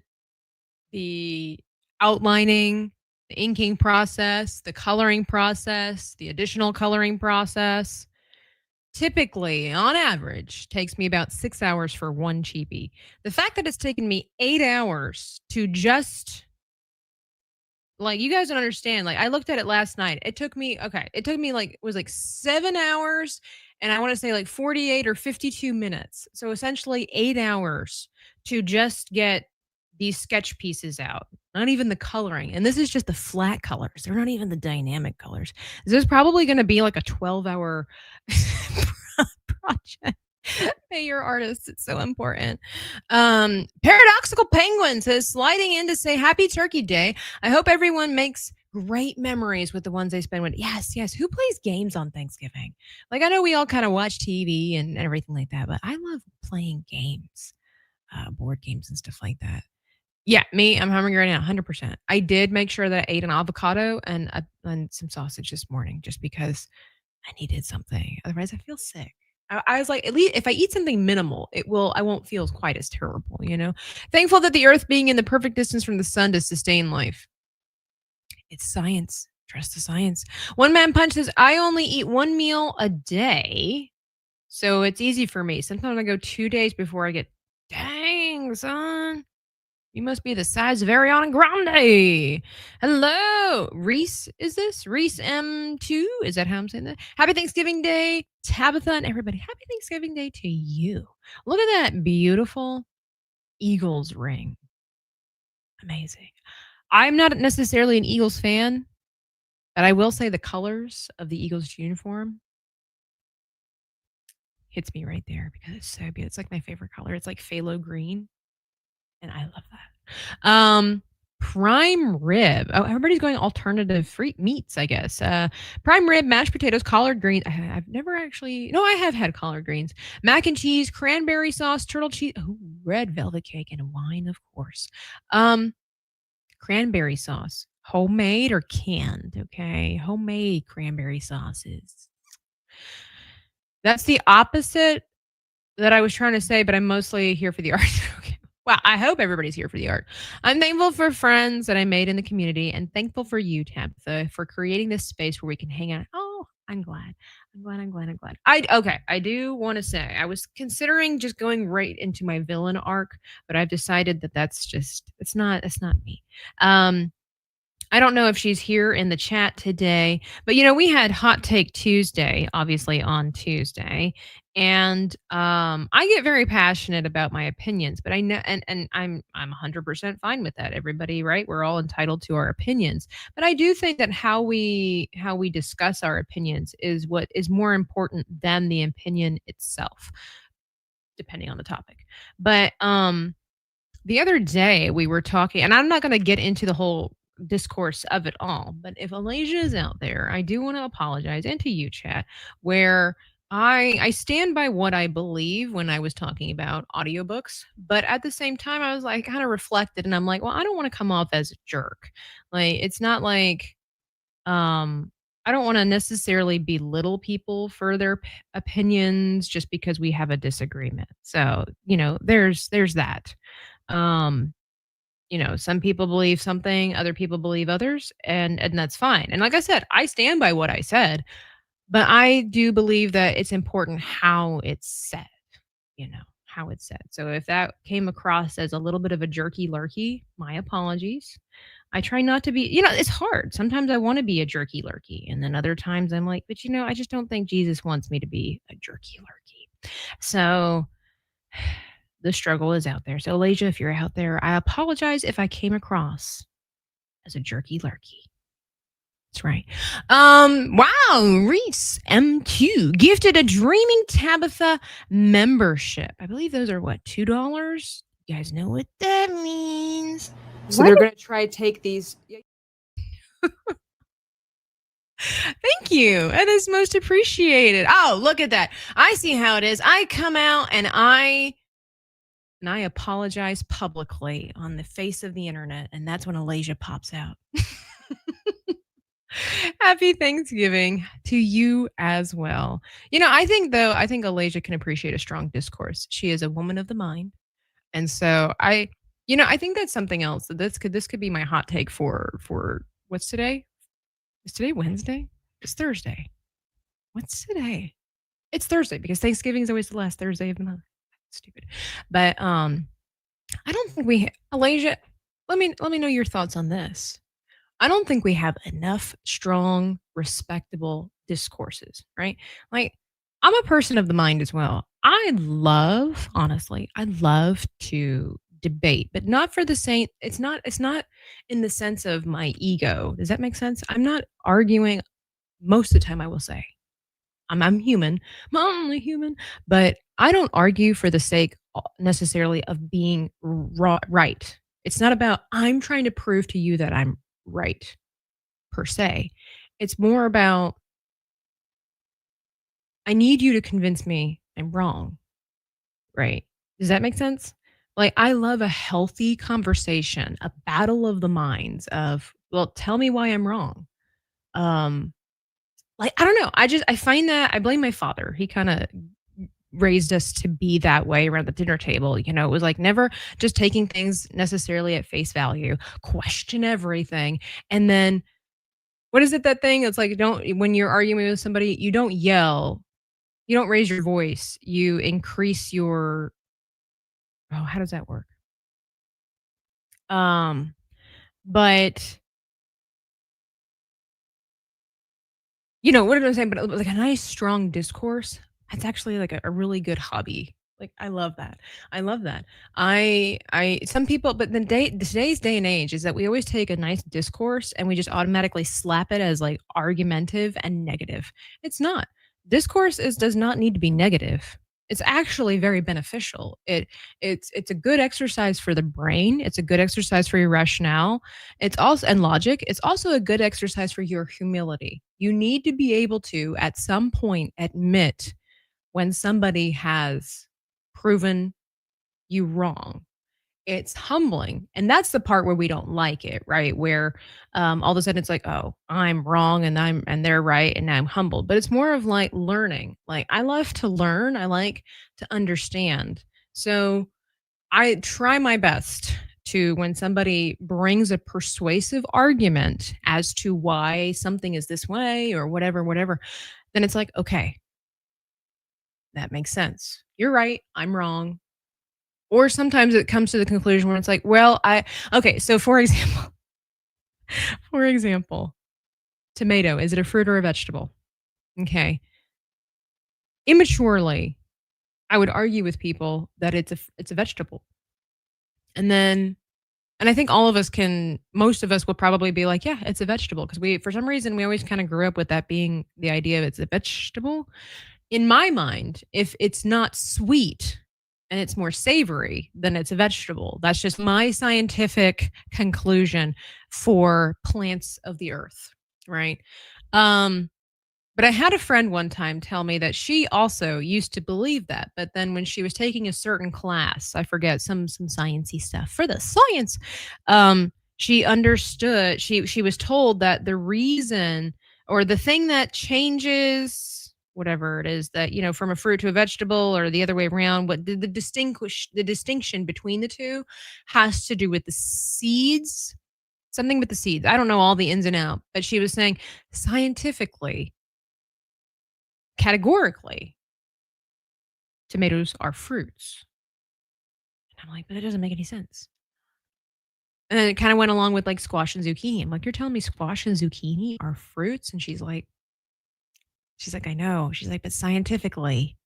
the outlining, the inking process, the coloring process, the additional coloring process, typically, on average, takes me about 6 hours for one chibi. The fact that it's taken me 8 hours to just like you guys don't understand. Like I looked at it last night. It took me like it was like 7 hours and I want to say like 48 or 52 minutes. So essentially 8 hours to just get these sketch pieces out, not even the coloring. And this is just the flat colors. They're not even the dynamic colors. This is probably going to be like a 12-hour project. Pay your artists. It's so important. Paradoxical Penguin says, sliding in to say happy Turkey Day. I hope everyone makes great memories with the ones they spend with. Yes, yes. Who plays games on Thanksgiving? Like, I know we all kind of watch TV and everything like that, but I love playing games, board games and stuff like that. Yeah, me, I'm hungry right now, 100%. I did make sure that I ate an avocado and some sausage this morning just because I needed something. Otherwise, I feel sick. I was like, at least if I eat something minimal, I won't feel quite as terrible, you know? Thankful that the earth being in the perfect distance from the sun to sustain life. It's science. Trust the science. One Man Punch says, I only eat one meal a day. So it's easy for me. Sometimes I go 2 days before I get, dang, son. You must be the size of Ariana Grande. Hello. Reese, is this? Reese M2? Is that how I'm saying that? Happy Thanksgiving Day, Tabitha and everybody. Happy Thanksgiving Day to you. Look at that beautiful Eagles ring. Amazing. I'm not necessarily an Eagles fan, but I will say the colors of the Eagles uniform hits me right there because it's so beautiful. It's like my favorite color. It's like phthalo green, and I love that. Prime rib. Oh, everybody's going alternative free meats, I guess. Prime rib, mashed potatoes, collard greens. I've never actually. No, I have had collard greens. Mac and cheese, cranberry sauce, turtle cheese. Oh, red velvet cake and wine, of course. Cranberry sauce, homemade or canned? Okay, homemade cranberry sauces. That's the opposite that I was trying to say, but I'm mostly here for the art. Okay. Well, I hope everybody's here for the art. I'm thankful for friends that I made in the community and thankful for you, Tabitha, for creating this space where we can hang out. Oh, I'm glad. I'm glad. I do want to say I was considering just going right into my villain arc, but I've decided that it's not me. I don't know if she's here in the chat today, but we had Hot Take Tuesday, obviously on Tuesday, and I get very passionate about my opinions, but I know, and I'm 100% fine with that. Everybody, right? We're all entitled to our opinions, but I do think that how we discuss our opinions is what is more important than the opinion itself, depending on the topic. But the other day we were talking, and I'm not going to get into the whole discourse of it all, but if Alasia is out there, I do want to apologize, and to you, chat, where I stand by what I believe when I was talking about audiobooks, but at the same time, I was like, kind of reflected, and I'm like, well, I don't want to come off as a jerk. Like, it's not like, I don't want to necessarily belittle people for their opinions just because we have a disagreement. So, there's that. Um, some people believe something, other people believe others, and that's fine. And like I said, I stand by what I said, but I do believe that it's important how it's said, how it's said. So if that came across as a little bit of a jerky lurky, my apologies. I try not to be, it's hard. Sometimes I want to be a jerky lurky, and then other times I'm like, but I just don't think Jesus wants me to be a jerky lurky. So the struggle is out there. So, Alasia, if you're out there, I apologize if I came across as a jerky lurky. That's right. Wow, Reese M2 gifted a Dreaming Tabitha membership. I believe those are what, $2? You guys know what that means. So they're gonna try to take these. Thank you. That is most appreciated. Oh, look at that. I see how it is. I come out and I apologize publicly on the face of the internet, and that's when Alasia pops out. Happy Thanksgiving to you as well. I think Alasia can appreciate a strong discourse. She is a woman of the mind. And so I think that's something else. That this could be my hot take for what's today? Is today Wednesday? It's Thursday. What's today? It's Thursday because Thanksgiving is always the last Thursday of the month. Stupid. But I don't think Alasia, let me know your thoughts on this. I don't think we have enough strong, respectable discourses, right? Like, I'm a person of the mind as well. Honestly, I love to debate, but not for the same it's not in the sense of my ego. Does that make sense? I'm not arguing most of the time, I will say. I'm human. I'm only human, but I don't argue for the sake necessarily of being right. It's not about I'm trying to prove to you that I'm right per se. It's more about I need you to convince me I'm wrong, right? Does that make sense? Like I love a healthy conversation, a battle of the minds of, well, tell me why I'm wrong. Um like I don't know. I find that I blame my father. He kind of raised us to be that way around the dinner table. It was like never just taking things necessarily at face value, question everything. And then what is it that thing? It's like don't when you're arguing with somebody, you don't yell, you don't raise your voice, you increase your oh, how does that work? Um, but what did I say? But like a nice strong discourse, that's actually like a really good hobby. Like I love that. I love that. I some people, but today's day and age is that we always take a nice discourse and we just automatically slap it as like argumentative and negative. It's not. Discourse does not need to be negative. It's actually very beneficial. It's a good exercise for the brain. It's a good exercise for your rationale. It's also and logic. It's also a good exercise for your humility. You need to be able to, at some point, admit when somebody has proven you wrong. It's humbling. And that's the part where we don't like it, right? Where all of a sudden it's like, oh, I'm wrong and they're right and I'm humbled. But it's more of like learning. Like I love to learn. I like to understand. So I try my best to when somebody brings a persuasive argument as to why something is this way or whatever, whatever, then it's like, okay, that makes sense. You're right. I'm wrong. Or sometimes it comes to the conclusion where it's like, well, okay, so for example, for example, tomato, is it a fruit or a vegetable? Okay. Immaturely, I would argue with people that it's a vegetable. And then and I think all of us can most of us will probably be like, yeah, it's a vegetable because we for some reason we always kind of grew up with that being the idea of it's a vegetable. In my mind, if it's not sweet and it's more savory, then it's a vegetable. That's just my scientific conclusion for plants of the earth, right? Um, but I had a friend one time tell me that she also used to believe that, but then when she was taking a certain class, I forget some sciencey stuff for the science, she understood. She was told that the reason or the thing that changes whatever it is that from a fruit to a vegetable or the other way around, what the distinction between the two has to do with the seeds, something with the seeds. I don't know all the ins and out, but she was saying scientifically categorically, tomatoes are fruits. And I'm like, but it doesn't make any sense. And then it kind of went along with like squash and zucchini. I'm like, you're telling me squash and zucchini are fruits? And she's like, I know. She's like, but scientifically,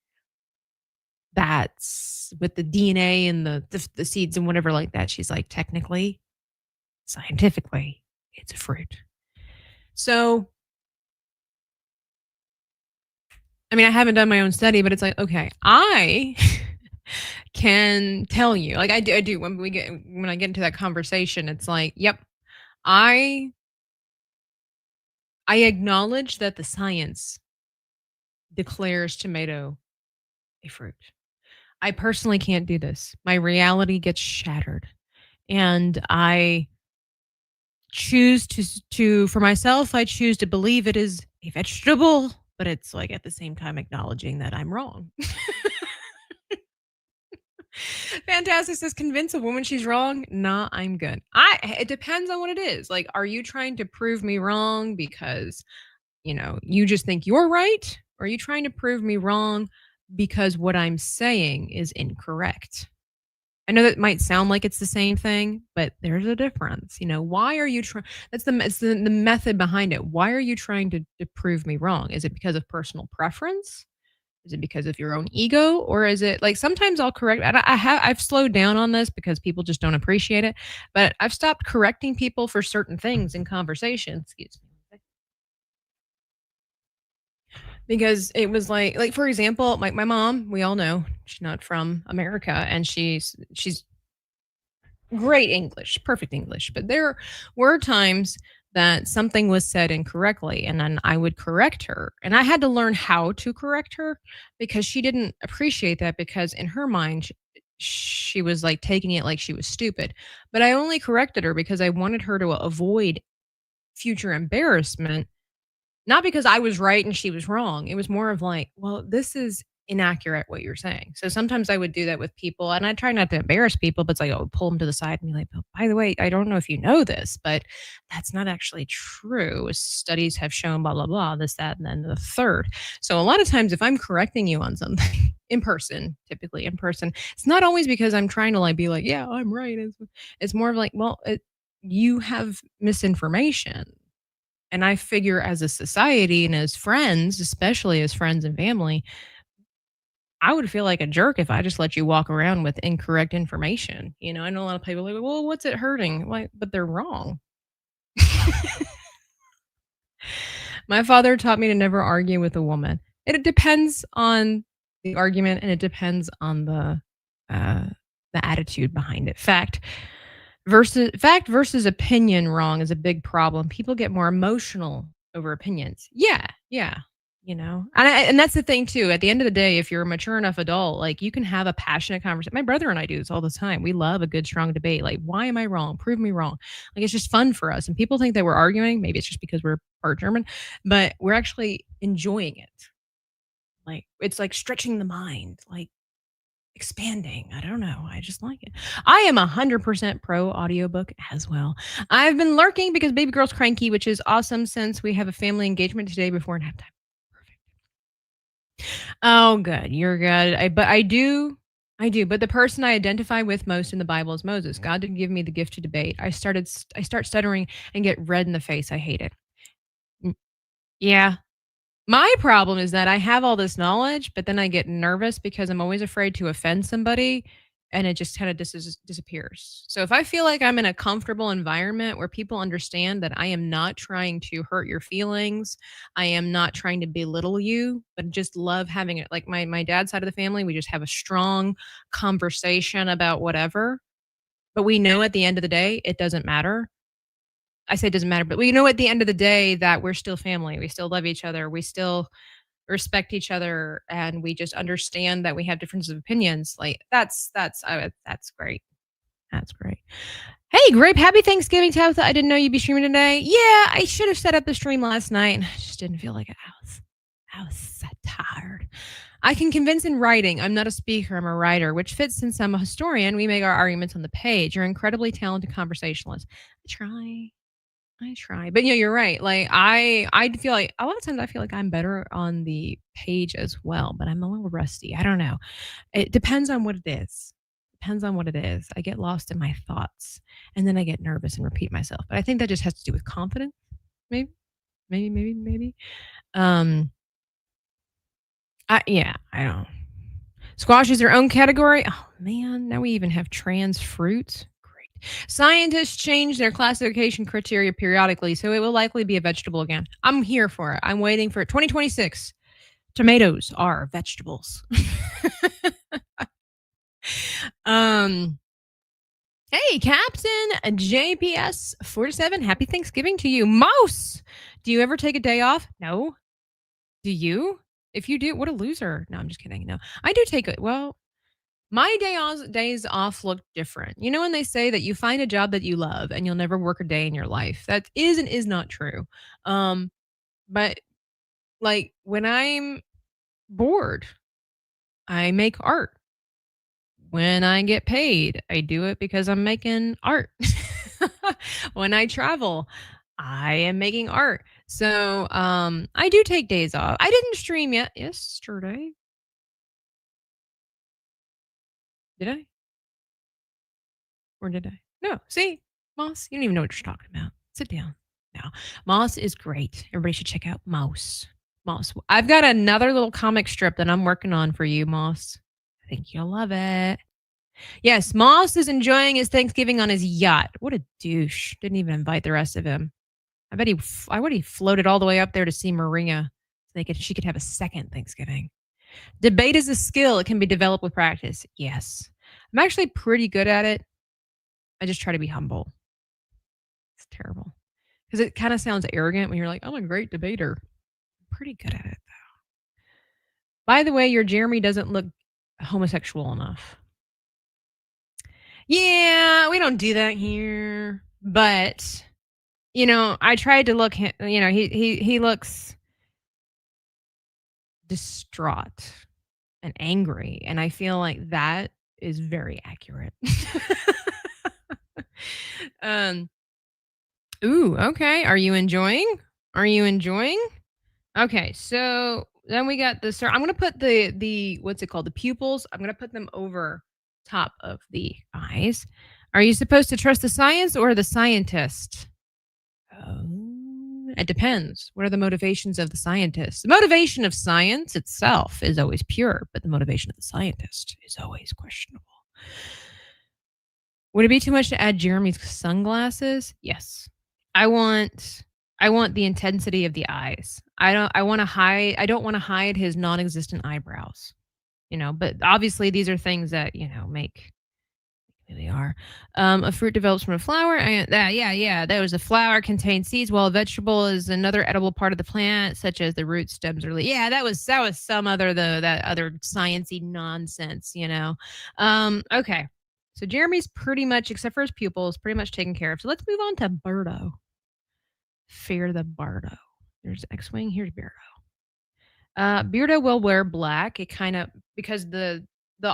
that's with the DNA and the seeds and whatever like that. She's like, technically, scientifically, it's a fruit. So I mean, I haven't done my own study, but it's like, okay, I can tell you, like I do when I get into that conversation, it's like, yep, I I acknowledge that the science declares tomato a fruit. I personally can't do this. My reality gets shattered. And I choose to for myself, I choose to believe it is a vegetable, but it's like at the same time acknowledging that I'm wrong. Fantastic says convince a woman she's wrong. Nah, I'm good. It depends on what it is. Like, are you trying to prove me wrong because, you just think you're right? Or are you trying to prove me wrong because what I'm saying is incorrect? I know that might sound like it's the same thing, but there's a difference. Why are you trying? That's the method behind it. Why are you trying to prove me wrong? Is it because of personal preference? Is it because of your own ego, or is it like sometimes I'll correct? And I've slowed down on this because people just don't appreciate it. But I've stopped correcting people for certain things in conversations. Excuse me. Because it was like for example, like my mom, we all know she's not from America, and she's great English, perfect English. But there were times that something was said incorrectly, and then I would correct her. And I had to learn how to correct her because she didn't appreciate that, because in her mind, she was like taking it like she was stupid. But I only corrected her because I wanted her to avoid future embarrassment, not because I was right and she was wrong. It was more of like, well, this is inaccurate what you're saying. So sometimes I would do that with people, and I try not to embarrass people, but it's like I would pull them to the side and be like, oh, by the way, I don't know if you know this, but that's not actually true. Studies have shown blah, blah, blah, this, that, and then the third. So a lot of times if I'm correcting you on something in person, typically in person, it's not always because I'm trying to like be like, yeah, I'm right. It's more of like, well, you have misinformation. And I figure as a society and as friends, especially as friends and family, I would feel like a jerk if I just let you walk around with incorrect information. You know, I know a lot of people are like, well, what's it hurting? Like, but they're wrong. My father taught me to never argue with a woman. It depends on the argument, and it depends on uh, the attitude behind it. Fact versus opinion wrong is a big problem. People get more emotional over opinions. Yeah, yeah, and that's the thing too. At the end of the day, if you're a mature enough adult, like you can have a passionate conversation. My brother and I do this all the time. We love a good, strong debate. Like, why am I wrong? Prove me wrong. Like, it's just fun for us. And people think that we're arguing. Maybe it's just because we're part German, but we're actually enjoying it. Like, it's like stretching the mind. Like expanding. I don't know. I just like it. I am 100% pro audiobook as well. I've been lurking because baby girl's cranky, which is awesome since we have a family engagement today before nap time. Perfect. Oh, good. You're good. I do. But the person I identify with most in the Bible is Moses. God didn't give me the gift to debate. I start stuttering and get red in the face. I hate it. Mm, Yeah, my problem is that I have all this knowledge, but then I get nervous because I'm always afraid to offend somebody, and it just kind of disappears. So if I feel like I'm in a comfortable environment where people understand that I am not trying to hurt your feelings, I am not trying to belittle you, but just love having it. Like my dad's side of the family, we just have a strong conversation about whatever, but we know at the end of the day it doesn't matter. I say it doesn't matter, but we know at the end of the day that we're still family. We still love each other. We still respect each other, and we just understand that we have differences of opinions. Like that's great. That's great. Hey, Grape, happy Thanksgiving, Tabitha. I didn't know you'd be streaming today. Yeah, I should have set up the stream last night, and I just didn't feel like it. I was so tired. I can convince in writing. I'm not a speaker, I'm a writer, which fits since I'm a historian. We make our arguments on the page. You're incredibly talented conversationalist. I try. But, you're right. Like, I feel like a lot of times I feel like I'm better on the page as well, but I'm a little rusty. I don't know. It depends on what it is. Depends on what it is. I get lost in my thoughts, and then I get nervous and repeat myself. But I think that just has to do with confidence. Maybe, maybe. Um, I don't. Squash is their own category. Oh man, now we even have trans fruits. Great. Scientists change their classification criteria periodically, so it will likely be a vegetable again. I'm here for it. I'm waiting for it. 2026. Tomatoes are vegetables. um Hey, Captain JPS 47. Happy Thanksgiving to you. Mouse, do you ever take a day off? No. Do you? If you do, what a loser. No, I'm just kidding. No, I do take it. Well, my days off look different. You know when they say that you find a job that you love and you'll never work a day in your life? That is and is not true. Um, but like when I'm bored, I make art. When I get paid, I do it because I'm making art. When I travel, I am making art. So I do take days off. I didn't stream yet yesterday. Did I? Or did I? No. See, Moss, you don't even know what you're talking about. Sit down now. Moss is great. Everybody should check out Mouse. Moss. I've got another little comic strip that I'm working on for you, Moss. I think you'll love it. Yes, Moss is enjoying his Thanksgiving on his yacht. What a douche. Didn't even invite the rest of him. I bet he floated all the way up there to see Maria so she could have a second Thanksgiving. Debate is a skill. It can be developed with practice. Yes. I'm actually pretty good at it. I just try to be humble. It's terrible. Because it kind of sounds arrogant when you're like, I'm a great debater. I'm pretty good at it, though. By the way, your Jeremy doesn't look homosexual enough. Yeah, we don't do that here. But, I tried to look, he looks distraught and angry. And I feel like that is very accurate. Ooh, okay. Are you enjoying? Okay, so then we got the I'm gonna put the what's it called? The pupils. I'm gonna put them over top of the eyes. Are you supposed to trust the science or the scientist? Oh, it depends. What are the motivations of the scientist? The motivation of science itself is always pure, but the motivation of the scientist is always questionable. Would it be too much to add Jeremy's sunglasses? Yes. I want the intensity of the eyes. I don't want to hide his non-existent eyebrows. But obviously these are things that, make who they are. A fruit develops from a flower. That was a flower contains seeds, while a vegetable is another edible part of the plant, such as the roots, stems, or leaves. Yeah, that was some other that other sciencey nonsense, Okay. So Jeremy's pretty much, except for his pupils, pretty much taken care of. So let's move on to Beardo. Fear the Beardo. There's Xwing. Here's Beardo. Beardo will wear black. It kind of, because the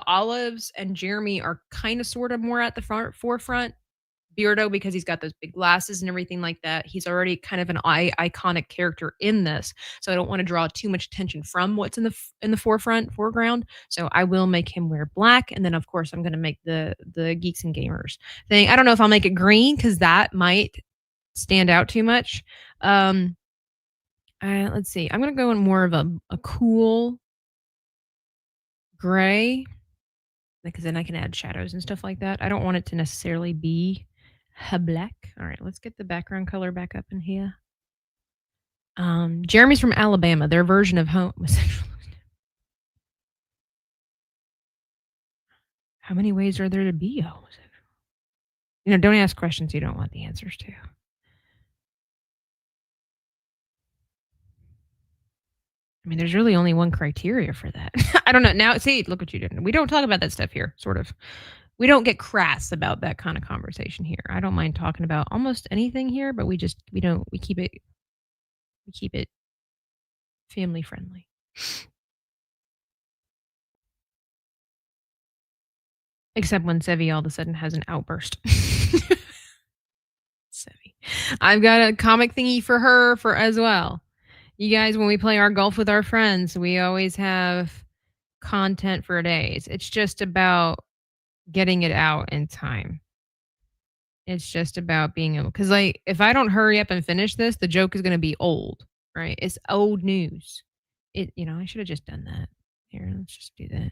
olives and Jeremy are kind of sort of more at the forefront. Beardo, because he's got those big glasses and everything like that, he's already kind of an iconic character in this. So I don't want to draw too much attention from what's in the foreground. So I will make him wear black, and then of course I'm going to make the geeks and gamers thing. I don't know if I'll make it green because that might stand out too much. Let's see. I'm going to go in more of a cool gray, because then I can add shadows and stuff like that. I don't want it to necessarily be black. All right, let's get the background color back up in here. Jeremy's from Alabama. Their version of homosexual. How many ways are there to be homosexual? Don't ask questions you don't want the answers to. I mean, there's really only one criteria for that. I don't know. Now, see, look what you did. We don't talk about that stuff here, sort of. We don't get crass about that kind of conversation here. I don't mind talking about almost anything here, but we keep it family friendly. Except when Sevi all of a sudden has an outburst. Sevi. I've got a comic thingy for her as well. You guys, when we play our golf with our friends, we always have content for days. It's just about getting it out in time. It's just about being able, because if I don't hurry up and finish this, the joke is going to be old, right? It's old news. I should have just done that. Here, let's just do that.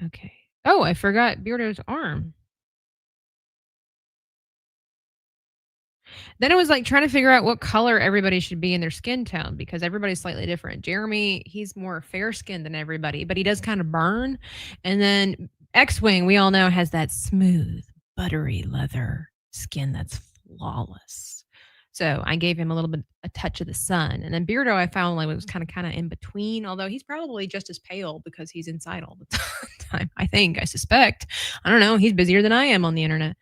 Okay. Oh, I forgot Beardo's arm. Then it was like trying to figure out what color everybody should be in their skin tone, because everybody's slightly different. Jeremy, he's more fair skinned than everybody, but he does kind of burn. And then Xwing, we all know, has that smooth, buttery leather skin that's flawless. So I gave him a touch of the sun. And then Beardo, I found was kind of in between, although he's probably just as pale because he's inside all the time. I suspect. I don't know. He's busier than I am on the internet.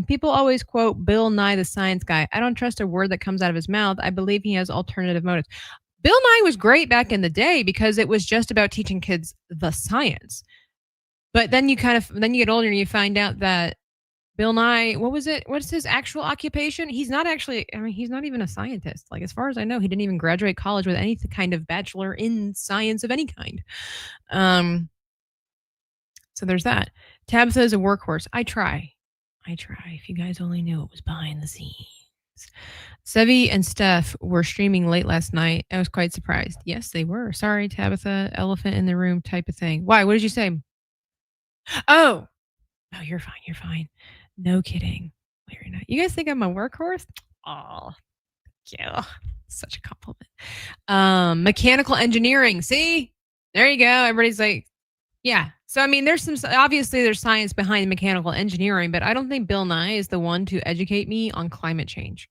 People always quote Bill Nye the Science Guy. I don't trust a word that comes out of his mouth. I believe he has alternative motives. Bill Nye was great back in the day because it was just about teaching kids the science. But then you get older and you find out that Bill Nye, what was it? What's his actual occupation? He's not even a scientist. Like, as far as I know, he didn't even graduate college with any kind of bachelor in science of any kind. So there's that. Tabitha is a workhorse. I try. If you guys only knew it was behind the scenes. Sevi and Steph were streaming late last night. I was quite surprised. Yes, they were. Sorry, Tabitha, elephant in the room type of thing. Why? What did you say? Oh, no, you're fine. You're fine. No kidding. Very nice. You guys think I'm a workhorse? Oh, yeah. Such a compliment. Mechanical engineering. See? There you go. Everybody's like, yeah. So I mean, there's some obviously there's science behind mechanical engineering, but I don't think Bill Nye is the one to educate me on climate change.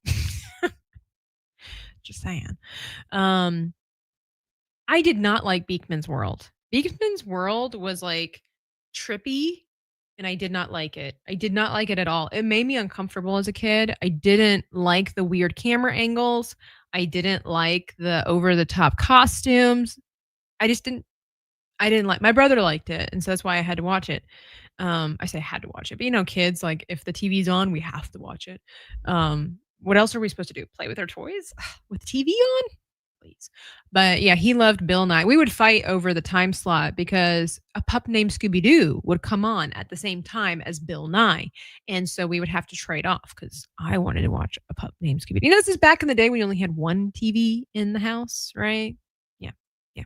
Just saying. Um, I did not like Beekman's World. Beekman's World was like trippy and I did not like it. I did not like it at all. It made me uncomfortable as a kid. I didn't like the weird camera angles. I didn't like the over the top costumes. I just didn't like my brother liked it, and so that's why I had to watch it. I say I had to watch it, but you know, kids like if the TV's on, we have to watch it. What else are we supposed to do? Play with our toys with TV on? Please. But yeah, he loved Bill Nye. We would fight over the time slot because a pup named Scooby Doo would come on at the same time as Bill Nye. And so we would have to trade off because I wanted to watch a pup named Scooby Doo. You know, this is back in the day when you only had one TV in the house, right? Yeah. Yeah.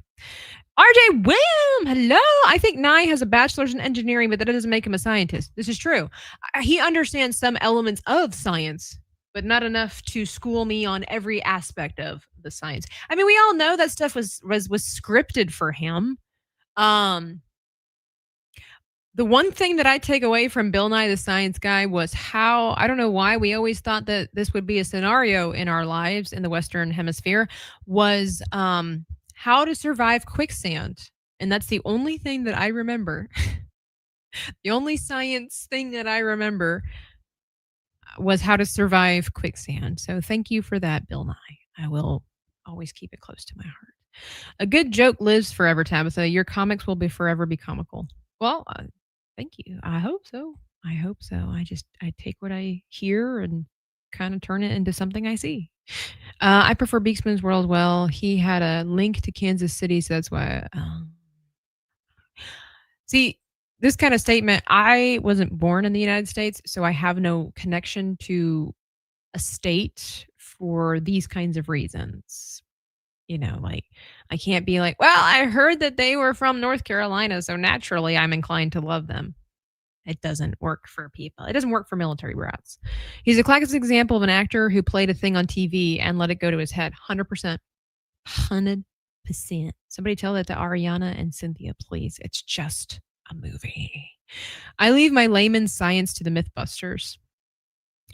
RJ Wim, hello. I think Nye has a bachelor's in engineering, but that doesn't make him a scientist. This is true. He understands some elements of science, but not enough to school me on every aspect of the science. I mean, we all know that stuff was scripted for him. The one thing that I take away from Bill Nye the Science Guy was how I don't know why we always thought that this would be a scenario in our lives in the Western Hemisphere was how to survive quicksand. And that's the only thing that I remember. The only science thing that I remember was how to survive quicksand. So thank you for that, Bill Nye. I will always keep it close to my heart. A good joke lives forever, Tabitha. Your comics will be forever be comical. Well, thank you. I hope so. I hope so. I take what I hear and kind of turn it into something I see. I prefer Beaksman's World. Well, he had a link to Kansas City, so that's why. See, this kind of statement. I wasn't born in the United States, so I have no connection to a state for these kinds of reasons. You know, like I can't be like, well, I heard that they were from North Carolina, so naturally I'm inclined to love them. It doesn't work for people. It doesn't work for military brats. He's a classic example of an actor who played a thing on TV and let it go to his head. 100%. 100%. Somebody tell that to Ariana and Cynthia, please. It's just a movie. I leave my layman's science to the Mythbusters.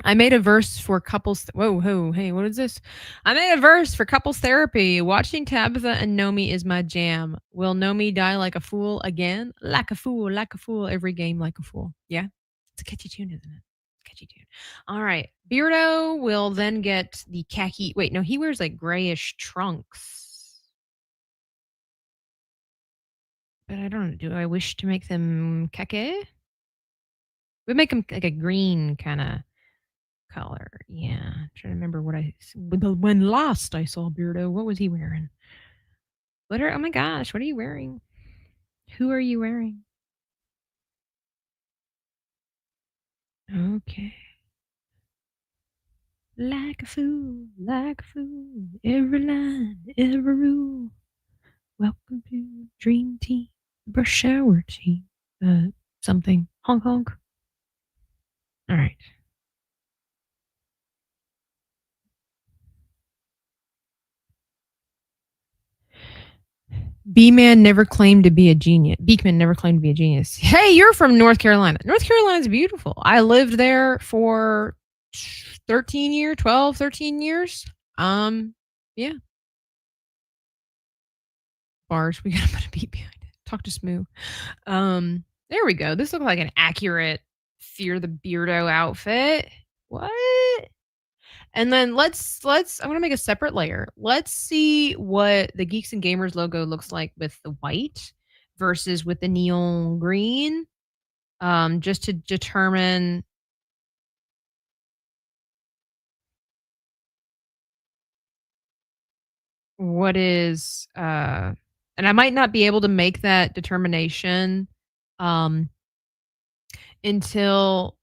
I made a verse for couples. Whoa, hey, what is this? I made a verse for couples therapy. Watching Tabitha and Nomi is my jam. Will Nomi die like a fool again? Like a fool, like a fool. Every game like a fool. Yeah, it's a catchy tune, isn't it? Catchy tune. All right. Beardo will then get the khaki. Wait, no, he wears like grayish trunks. But I don't know. Do I wish to make them khaki? We make them like a green kind of color. Yeah. I'm trying to remember when last I saw Beardo, what was he wearing? Oh my gosh, what are you wearing? Who are you wearing? Okay. Like a fool, every line, every rule. Welcome to Dream Team, Brush Shower Team. Something. Honk honk. All right. B-Man never claimed to be a genius. Beekman never claimed to be a genius. Hey, you're from North Carolina. North Carolina's beautiful. I lived there for 13 years, 12, 13 years. Yeah. Bars. We gotta put a beat behind it. Talk to Smoo. There we go. This looks like an accurate Fear the Beardo outfit. What? And then I'm gonna make a separate layer. Let's see what the Geeks and Gamers logo looks like with the white versus with the neon green. Just to determine what is and I might not be able to make that determination until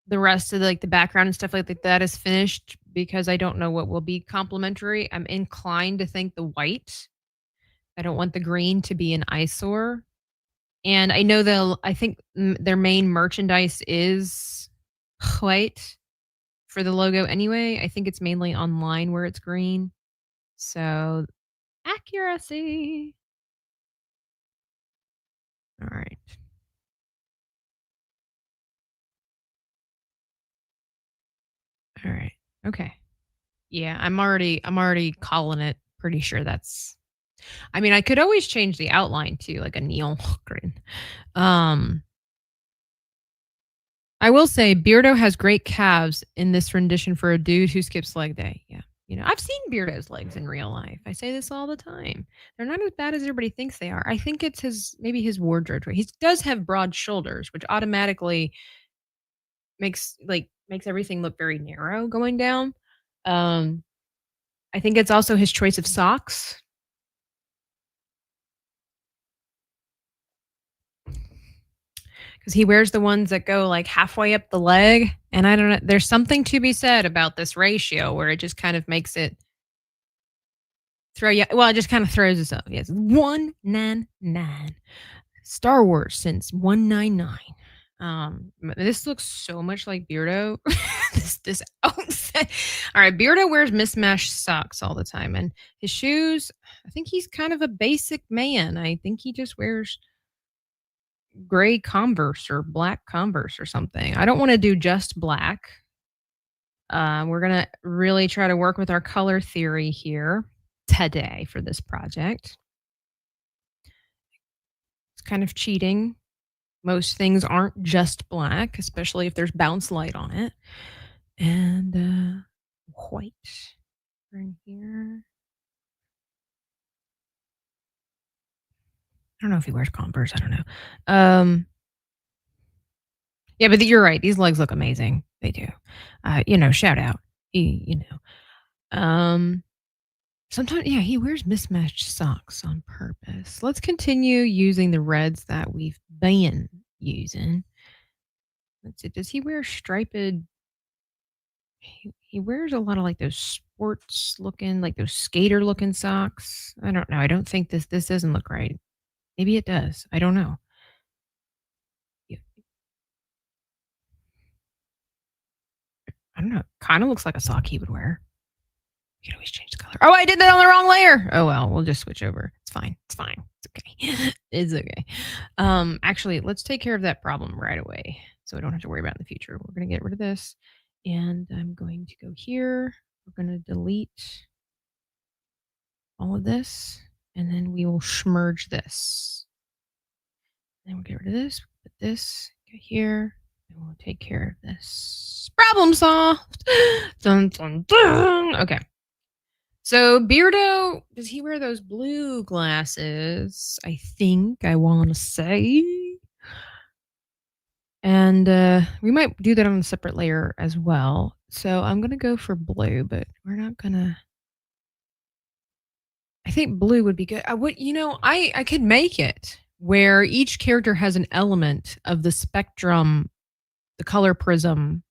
the rest of like the background and stuff like that is finished because I don't know what will be complementary. I'm inclined to think the white. I don't want the green to be an eyesore. And I know I think their main merchandise is white for the logo anyway. I think it's mainly online where it's green. So accuracy. All right. All right. Okay. Yeah, I'm already calling it. Pretty sure that's I mean, I could always change the outline to like a neon green. Um I will say Beardo has great calves in this rendition for a dude who skips leg day. Yeah. I've seen Beardo's legs in real life. I say this all the time. They're not as bad as everybody thinks they are. I think it's maybe his wardrobe. He does have broad shoulders, which automatically makes everything look very narrow going down. Um I think it's also his choice of socks. Because he wears the ones that go like halfway up the leg. And I don't know, there's something to be said about this ratio where it just kind of makes it throw you. Well, it just kind of throws us up. Yes, 199. Star Wars since 199. This looks so much like Beardo. this outfit. All right, Beardo wears mismatched socks all the time, and his shoes. I think he's kind of a basic man. I think he just wears gray Converse or black Converse or something. I don't want to do just black. We're going to really try to work with our color theory here today for this project. It's kind of cheating. Most things aren't just black, especially if there's bounce light on it. And white in here. I don't know if he wears Converse. I don't know. Yeah, but you're right. These legs look amazing. They do. Shout out. Sometimes, yeah, he wears mismatched socks on purpose. Let's continue using the reds that we've been using. Let's see. Does he wear striped? He wears a lot of like those sports looking, like those skater looking socks. I don't know. I don't think this doesn't look right. Maybe it does. I don't know. I don't know. Kind of looks like a sock he would wear. You can always change the color. Oh, I did that on the wrong layer. Oh well, we'll just switch over. It's fine. It's fine. It's okay. It's okay. Actually, let's take care of that problem right away, so we don't have to worry about it in the future. We're gonna get rid of this, and I'm going to go here. We're gonna delete all of this, and then we will smudge this. Then we'll get rid of this. Put this go here. And we'll take care of this. Problem solved. Dun, dun, dun. Okay. So Beardo, does he wear those blue glasses? I think I want to say. And we might do that on a separate layer as well. So I'm going to go for blue, but we're not going to. I think blue would be good. I could make it where each character has an element of the spectrum, the color prism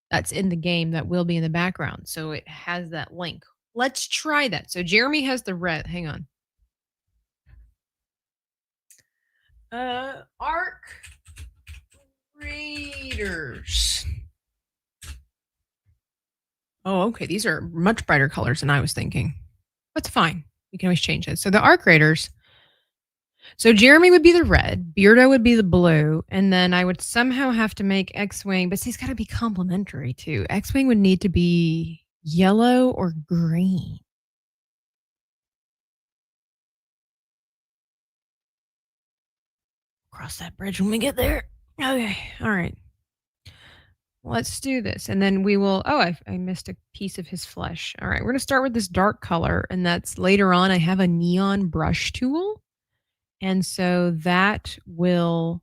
that's in the game that will be in the background. So it has that link. Let's try that. So Jeremy has the red. Hang on. Arc Raiders. Oh, okay. These are much brighter colors than I was thinking. That's fine. We can always change it. So the Arc Raiders. So Jeremy would be the red, Beardo would be the blue, and then I would somehow have to make Xwing, but he's got to be complementary too. Xwing would need to be yellow or green. Cross that bridge when we get there. Okay, all right. Let's do this. And then we will. Oh, I missed a piece of his flesh. All right, we're going to start with this dark color, and that's later on. I have a neon brush tool. And so that will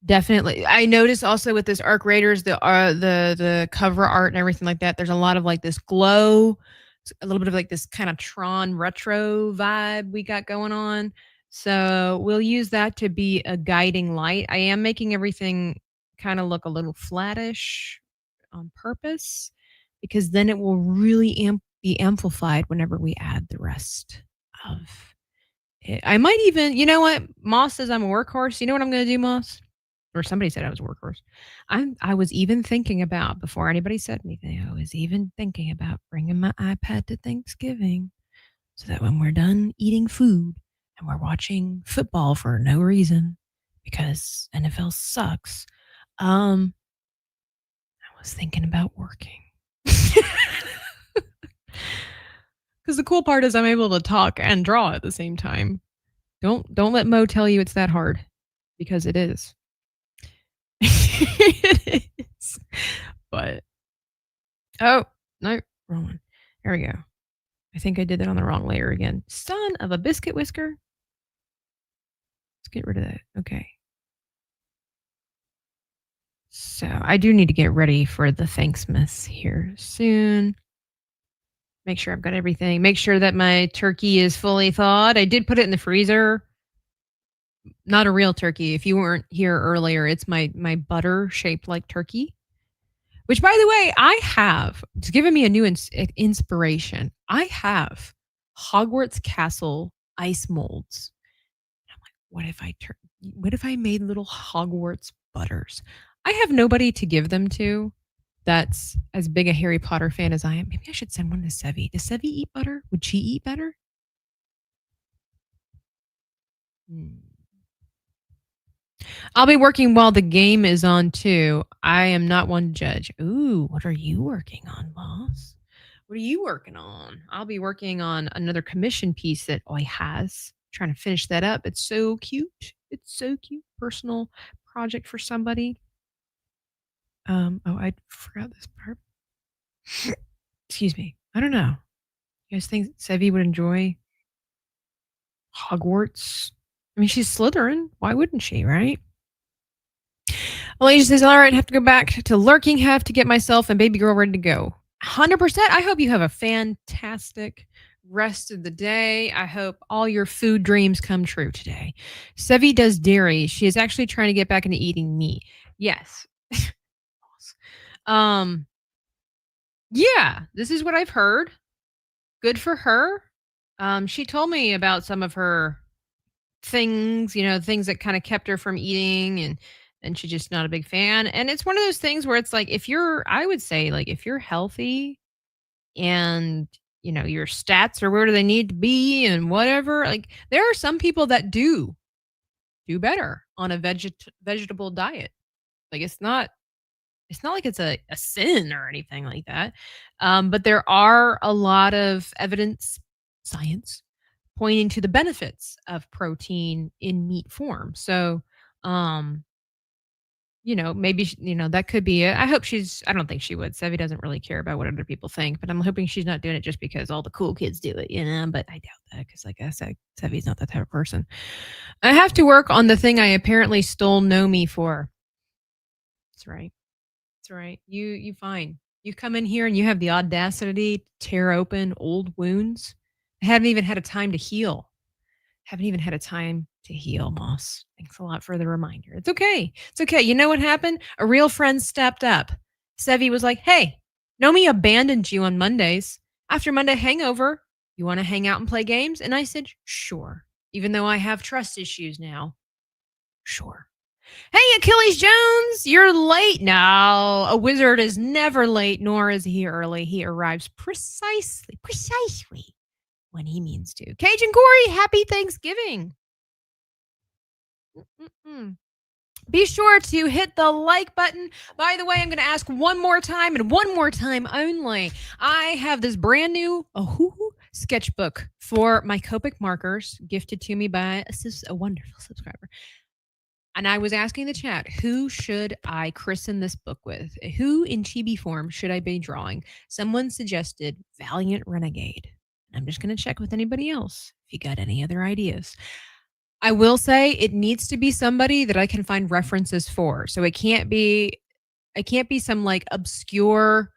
definitely. I notice also with this Arc Raiders, the cover art and everything like that. There's a lot of like this glow, a little bit of like this kind of Tron retro vibe we got going on. So we'll use that to be a guiding light. I am making everything kind of look a little flattish on purpose because then it will really be amplified whenever we add the rest of it. I might even, you know what? Moss says I'm a workhorse. You know what I'm going to do, Moss? Or somebody said I was a workhorse. I was even thinking about, before anybody said anything, I was even thinking about bringing my iPad to Thanksgiving so that when we're done eating food and we're watching football for no reason because NFL sucks, I was thinking about working. Because the cool part is I'm able to talk and draw at the same time. Don't let Mo tell you it's that hard, because it is. It is. But oh no, wrong one. There we go. I think I did that on the wrong layer again. Son of a biscuit whisker. Let's get rid of that. Okay. So I do need to get ready for the Thanksmas here soon. Make sure I've got everything. Make sure that my turkey is fully thawed. I did put it in the freezer. Not a real turkey. If you weren't here earlier, it's my butter shaped like turkey. Which, by the way, I have. It's given me a new inspiration. I have Hogwarts Castle ice molds. And I'm like, what if I made little Hogwarts butters? I have nobody to give them to that's as big a Harry Potter fan as I am. Maybe I should send one to Sevi. Does Sevi eat butter? Would she eat better? I'll be working while the game is on too. I am not one to judge. Ooh, what are you working on, boss? What are you working on? I'll be working on another commission piece that Oi has. Trying to finish that up. It's so cute. It's so cute. Personal project for somebody. Oh, I forgot this part. Excuse me. I don't know. You guys think Sevi would enjoy Hogwarts? I mean, she's Slytherin. Why wouldn't she, right? Alicia says, all right, I have to go back to lurking, have to get myself and baby girl ready to go. 100%. I hope you have a fantastic rest of the day. I hope all your food dreams come true today. Sevi does dairy. She is actually trying to get back into eating meat. Yes. Yeah, this is what I've heard. Good for her. She told me about some of her things, things that kind of kept her from eating, and she's just not a big fan. And it's one of those things where it's like, I would say, like, if you're healthy and, your stats are where they need to be and whatever, like, there are some people that do better on a vegetable diet. Like, it's not like it's a sin or anything like that. But there are a lot of evidence, science, pointing to the benefits of protein in meat form. So, maybe, that could be it. I don't think she would. Sevi doesn't really care about what other people think, but I'm hoping she's not doing it just because all the cool kids do it, but I doubt that because, like I said, Sevi's not that type of person. I have to work on the thing I apparently stole Nomi for. That's right. That's right. You fine. You come in here and you have the audacity to tear open old wounds. I haven't even had a time to heal. Moss. Thanks a lot for the reminder. It's okay. It's okay. You know what happened? A real friend stepped up. Sevi was like, hey, Nomi abandoned you on Mondays. After Monday hangover, you want to hang out and play games? And I said, sure. Even though I have trust issues now. Sure. Hey, Achilles Jones, you're late. No, a wizard is never late, nor is he early. He arrives precisely when he means to. Cajun Corey, happy Thanksgiving. Be sure to hit the like button. By the way, I'm going to ask one more time and one more time only. I have this brand new sketchbook for my Copic markers gifted to me by a wonderful subscriber. And I was asking the chat, who should I christen this book with? Who in Chibi form should I be drawing? Someone suggested Valiant Renegade. I'm just going to check with anybody else if you got any other ideas. I will say it needs to be somebody that I can find references for. So it can't be some like obscure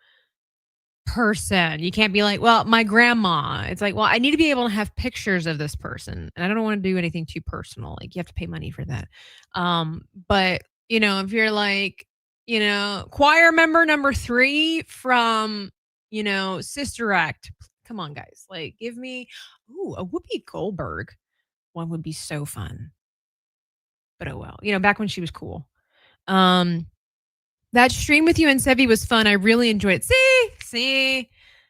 person. You can't be like, well, my grandma. It's like, well, I need to be able to have pictures of this person. And I don't want to do anything too personal. Like, you have to pay money for that. But, if you're like, choir member number 3 from, Sister Act. Come on, guys. Like, give me, a Whoopi Goldberg one would be so fun. But oh well. Back when she was cool. Um, that stream with you and Sevi was fun. I really enjoyed it. See,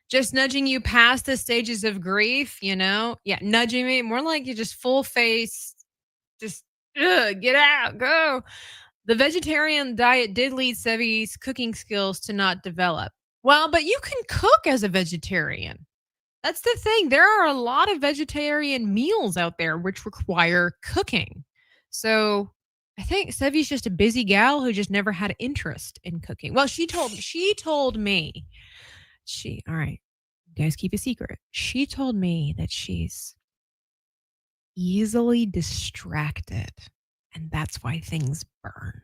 just nudging you past the stages of grief. Yeah, nudging me more like you just full face, just get out, go. The vegetarian diet did lead Sevi's cooking skills to not develop. Well, but you can cook as a vegetarian. That's the thing. There are a lot of vegetarian meals out there which require cooking. So I think Sevi's just a busy gal who just never had interest in cooking. Well, she told me. All right, you guys keep a secret. She told me that she's easily distracted. And that's why things burn.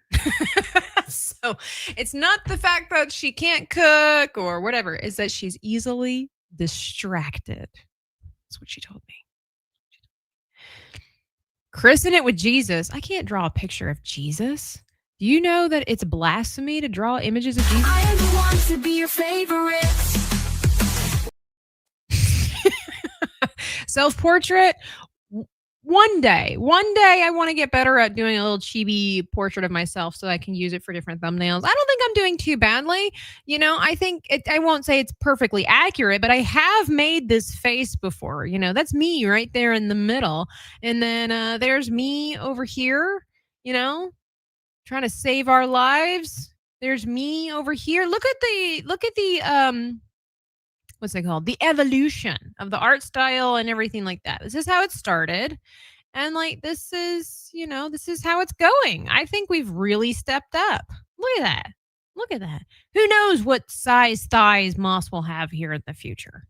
So it's not the fact that she can't cook or whatever, it's that she's easily distracted. That's what she told me. Christen it with Jesus. I can't draw a picture of Jesus. Do you know that it's blasphemy to draw images of Jesus? I am the one to be your favorite. Self-portrait. One day, I want to get better at doing a little chibi portrait of myself so I can use it for different thumbnails. I don't think I'm doing too badly. I think I won't say it's perfectly accurate, but I have made this face before. That's me right there in the middle. And then there's me over here, trying to save our lives. There's me over here. Look at the what's it called? The evolution of the art style and everything like that. This is how it started. And this is how it's going. I think we've really stepped up. Look at that. Look at that. Who knows what size thighs Moss will have here in the future?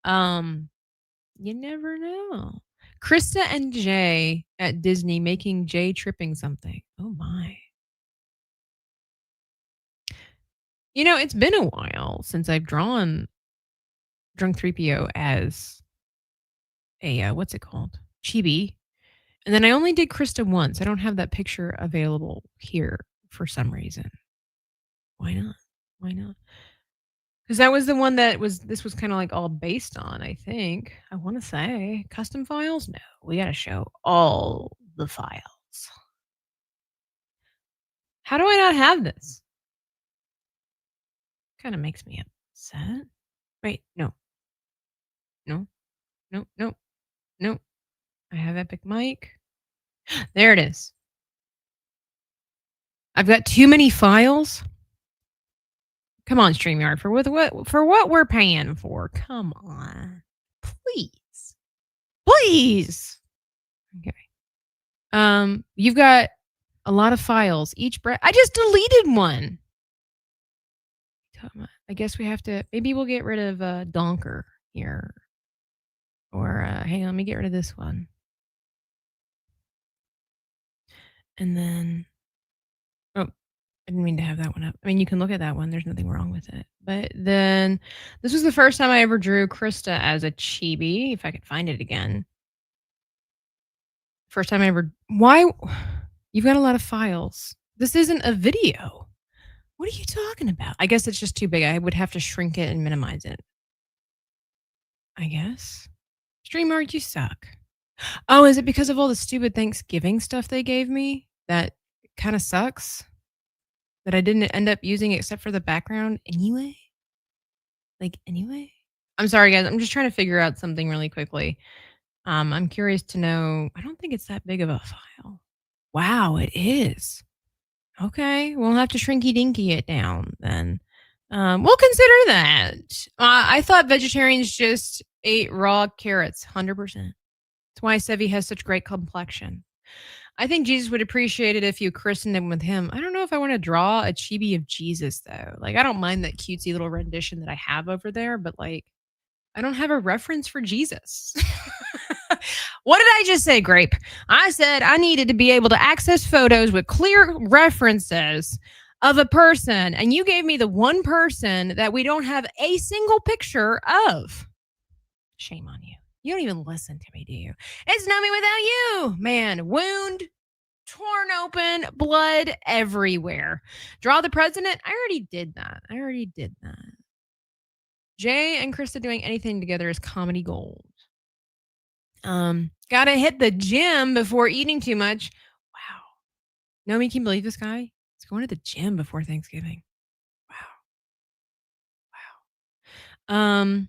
You never know. Krista and Jay at Disney making Jay tripping something. Oh my. It's been a while since I've drawn Drunk 3PO as a what's it called? Chibi. And then I only did Krista once. I don't have that picture available here for some reason. Why not? Because that was the one this was kind of like all based on, I think. I want to say custom files. No, we got to show all the files. How do I not have this? Kind of makes me upset. Wait, no. I have Epic Mic. There it is. I've got too many files. Come on, StreamYard, for what we're paying for. Come on. Please. Okay. You've got a lot of files. I just deleted one. I guess we have to, maybe we'll get rid of Donker here. Or hang on, let me get rid of this one. And then, I didn't mean to have that one up. I mean, you can look at that one. There's nothing wrong with it. But then, this was the first time I ever drew Krista as a chibi, if I could find it again. First time I ever, why? You've got a lot of files. This isn't a video. What are you talking about? I guess it's just too big. I would have to shrink it and minimize it. I guess. StreamYard, you suck. Oh, is it because of all the stupid Thanksgiving stuff they gave me? That kind of sucks. That I didn't end up using except for the background anyway? Anyway? I'm sorry, guys. I'm just trying to figure out something really quickly. I'm curious to know. I don't think it's that big of a file. Wow, it is. Okay, we'll have to shrinky dinky it down then. We'll consider that. I thought vegetarians just ate raw carrots, 100%. That's why Sevi has such great complexion. I think Jesus would appreciate it if you christened him with him. I don't know if I want to draw a chibi of Jesus, though. I don't mind that cutesy little rendition that I have over there, but, I don't have a reference for Jesus. What did I just say, Grape? I said I needed to be able to access photos with clear references of a person, and you gave me the one person that we don't have a single picture of. Shame on you. You don't even listen to me, do you? It's not me without you, man. Wound torn open, blood everywhere. Draw the president. I already did that. Jay and Krista doing anything together is comedy gold. Gotta hit the gym before eating too much. Wow. Naomi, can you believe this guy? He's going to the gym before Thanksgiving. Wow.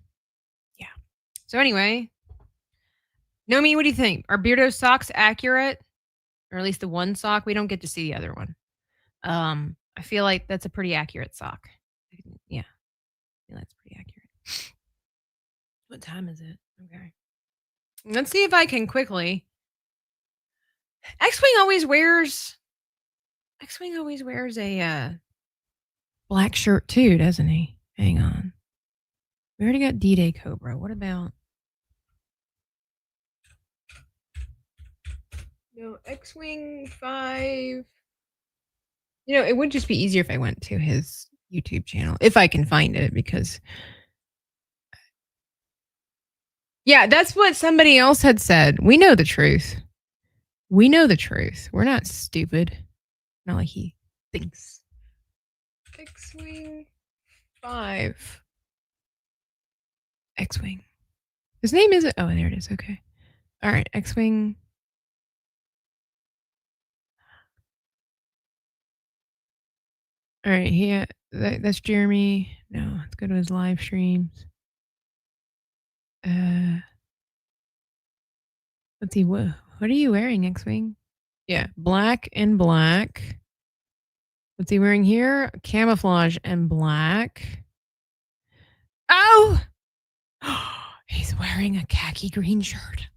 Yeah. So anyway, Naomi, what do you think? Are Beardo socks accurate? Or at least the one sock? We don't get to see the other one. I feel like that's a pretty accurate sock. Yeah. I feel that's pretty accurate. What time is it? Okay. Let's see if I can quickly. Xwing always wears a black shirt too, doesn't he? Hang on. We already got D-Day Cobra. What about no Xwing 5? You know, it would just be easier if I went to his YouTube channel if I can find it because yeah, that's what somebody else had said. We know the truth. We know the truth. We're not stupid. Not like he thinks. Xwing 5. Xwing. His name isn't. Oh, there it is. Okay. All right. Xwing. All right. That's Jeremy. No, let's go to his live streams. Let's see. What are you wearing, Xwing? Yeah, black and black. What's he wearing here? Camouflage and black. Oh! He's wearing a khaki green shirt.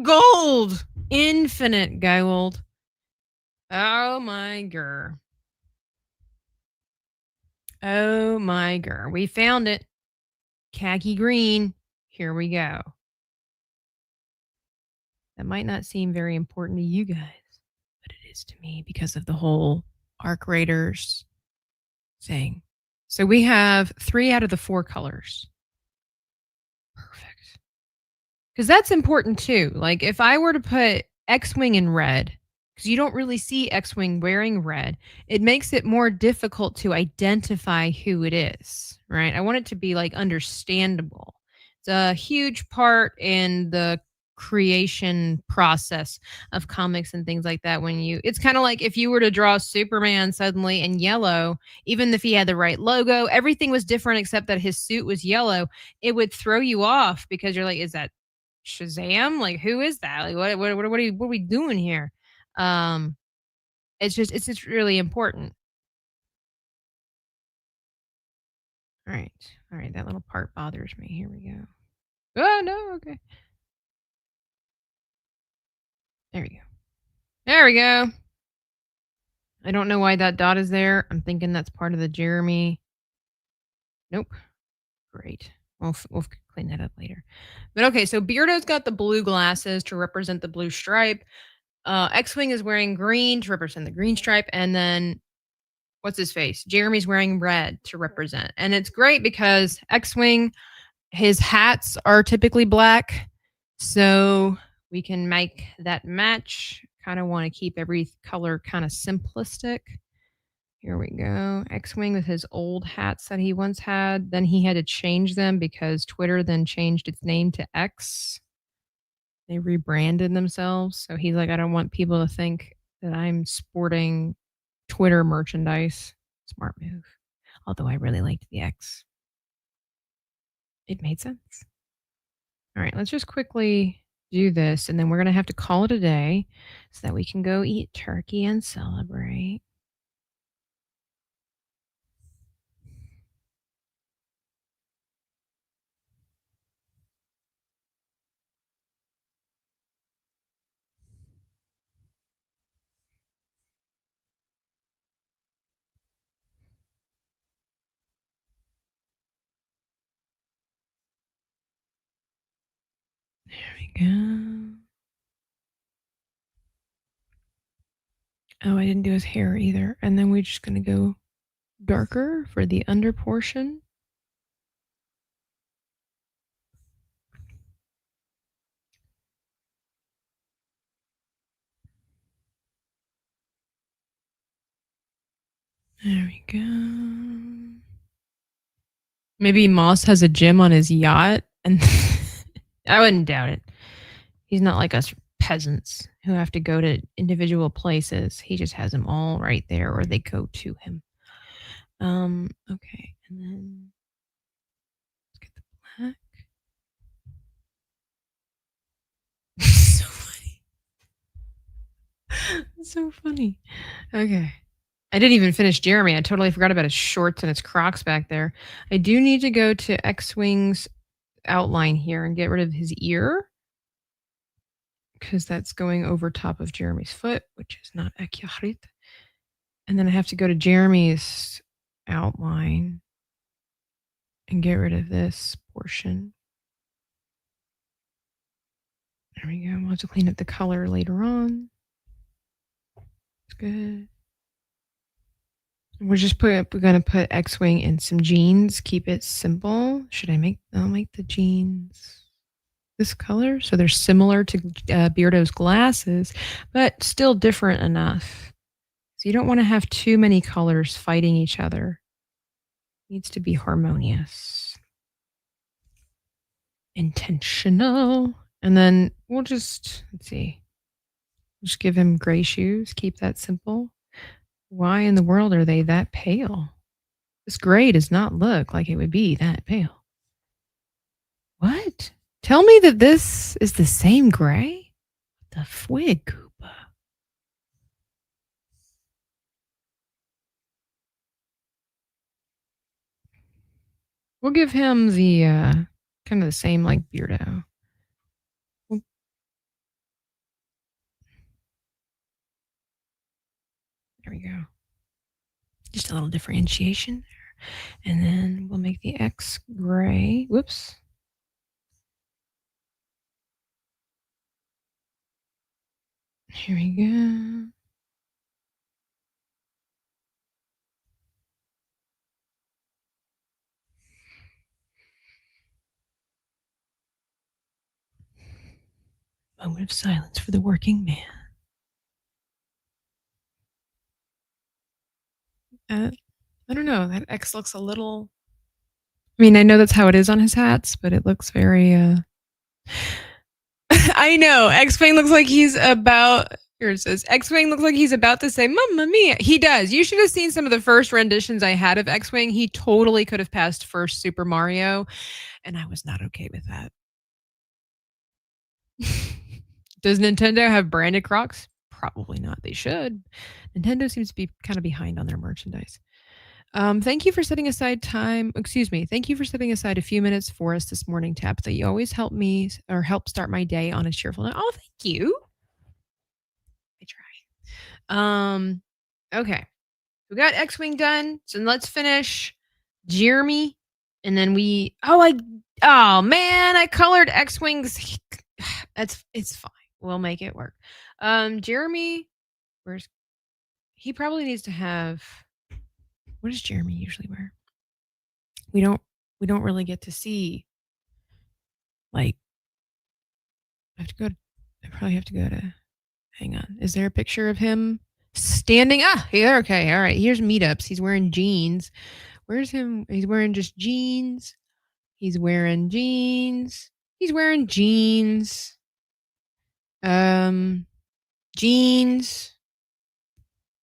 Gold! Infinite gold. Oh my gur. Oh my gur. We found it. Khaki green. Here we go. That might not seem very important to you guys, but it is to me because of the whole Arc Raiders thing. So we have 3 out of the 4 colors. Perfect. Because that's important too. Like if I were to put Xwing in red, because you don't really see Xwing wearing red, it makes it more difficult to identify who it is, right? I want it to be like understandable. It's a huge part in the creation process of comics and things like that. It's kind of like if you were to draw Superman suddenly in yellow, even if he had the right logo, everything was different except that his suit was yellow, it would throw you off because you're like, is that Shazam? Like, who is that? Like, what are we doing here? It's just really important. All right. All right. That little part bothers me. Here we go. Oh, no. Okay. There we go. There we go. I don't know why that dot is there. I'm thinking that's part of the Jeremy. Nope. Great. We'll clean that up later. But okay, so Beardo's got the blue glasses to represent the blue stripe. Xwing is wearing green to represent the green stripe. And then what's his face? Jeremy's wearing red to represent. And it's great because Xwing, his hats are typically black. So we can make that match. Kind of want to keep every color kind of simplistic. Here we go. Xwing with his old hats that he once had. Then he had to change them because Twitter then changed its name to X. They rebranded themselves. So he's like, I don't want people to think that I'm sporting Twitter merchandise. Smart move. Although I really liked the X. It made sense. All right, let's just quickly do this, and then we're going to have to call it a day so that we can go eat turkey and celebrate. There we go. Oh, I didn't do his hair either. And then we're just going to go darker for the under portion. There we go. Maybe Moss has a gym on his yacht, and I wouldn't doubt it. He's not like us peasants who have to go to individual places. He just has them all right there, or they go to him. Okay, and then let's get the black. So funny. So funny. Okay. I didn't even finish Jeremy. I totally forgot about his shorts and his Crocs back there. I do need to go to Xwing's outline here and get rid of his ear because that's going over top of Jeremy's foot, which is not accurate. And then I have to go to Jeremy's outline and get rid of this portion. There we go. We'll have to clean up the color later on. It's good. We're gonna put Xwing in some jeans. Keep it simple. I'll make the jeans this color so they're similar to Beardo's glasses, but still different enough. So you don't want to have too many colors fighting each other. It needs to be harmonious, intentional, and then we'll just just give him gray shoes. Keep that simple. Why in the world are they that pale? This gray does not look like it would be that pale. What? Tell me that this is the same gray? The fwig, Koopa. We'll give him the kind of the same like Beardo. There we go. Just a little differentiation there. And then we'll make the X gray. Whoops. Here we go. Moment of silence for the working man. I don't know. That X looks a little. I mean, I know that's how it is on his hats, but it looks very. I know. Xwing looks like he's about. Here it says Xwing looks like he's about to say "Mamma Mia." He does. You should have seen some of the first renditions I had of Xwing. He totally could have passed first Super Mario, and I was not okay with that. Does Nintendo have branded Crocs? Probably not. They should. Nintendo seems to be kind of behind on their merchandise. Thank you for setting aside time. Excuse me. Thank you for setting aside a few minutes for us this morning, Tabitha. You always help me or help start my day on a cheerful note. Oh, thank you. I try. Okay. We got Xwing done. So let's finish Jeremy. And then oh man, I colored Xwing's. It's fine. We'll make it work. Jeremy, he probably needs to have. What does Jeremy usually wear? We don't really get to see. Like, I probably have to go to. Hang on. Is there a picture of him standing? Yeah, okay, all right. Here's meetups. He's wearing jeans. Where's him? He's wearing just jeans. He's wearing jeans. He's wearing jeans. Jeans.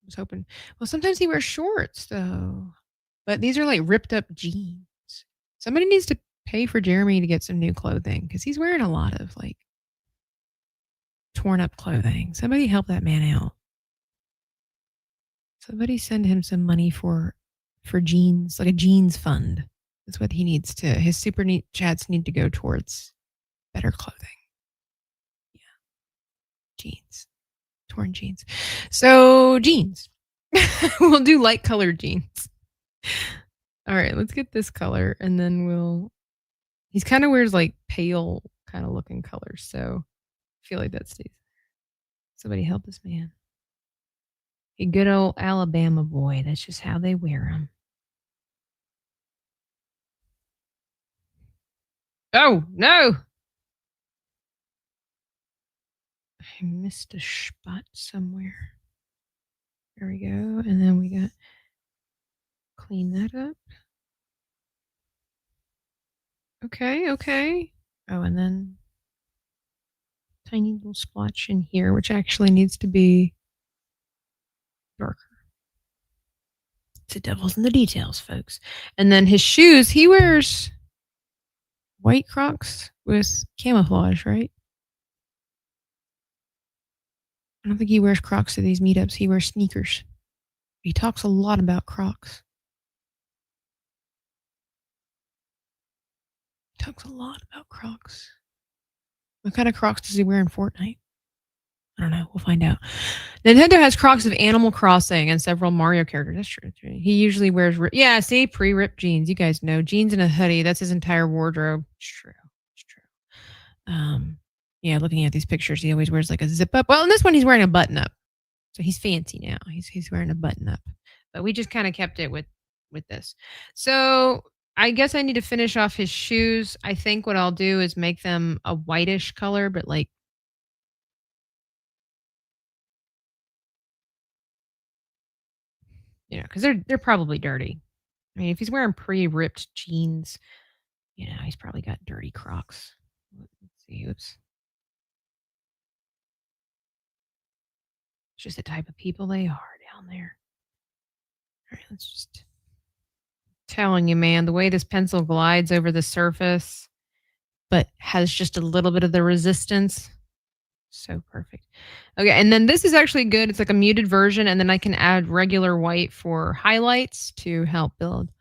I was hoping. Well, sometimes he wears shorts though. But these are like ripped up jeans. Somebody needs to pay for Jeremy to get some new clothing because he's wearing a lot of like torn up clothing. Somebody help that man out. Somebody send him some money for jeans, like a jeans fund. That's what he needs to. His super neat chats need to go towards better clothing. Yeah. Jeans. Torn jeans. So jeans. We'll do light colored jeans. All right, let's get this color and then he's kind of wears like pale kind of looking colors. So I feel like that stays. Somebody help this man. A good old Alabama boy. That's just how they wear them. Oh, no. I missed a spot somewhere. There we go. And then we got clean that up. Okay, okay. Oh, and then tiny little splotch in here, which actually needs to be darker. The devil's in the details, folks. And then his shoes, he wears white Crocs with camouflage, right? I don't think he wears Crocs to these meetups. He wears sneakers. He talks a lot about Crocs. He talks a lot about Crocs. What kind of Crocs does he wear in Fortnite? I don't know. We'll find out. Nintendo has Crocs of Animal Crossing and several Mario characters. That's true. He usually wears, yeah, see, pre-ripped jeans. You guys know. Jeans and a hoodie. That's his entire wardrobe. It's true. It's true. Yeah, looking at these pictures, he always wears like a zip up. Well, in this one, he's wearing a button up. So he's fancy now. He's wearing a button up. But we just kind of kept it with this. So I guess I need to finish off his shoes. I think what I'll do is make them a whitish color, but like, you know, because they're probably dirty. I mean, if he's wearing pre-ripped jeans, you know, he's probably got dirty Crocs. Let's see. Oops. It's just the type of people they are down there. All right, let's just telling you, man, the way this pencil glides over the surface, but has just a little bit of the resistance. So perfect. Okay, and then this is actually good. It's like a muted version, and then I can add regular white for highlights to help build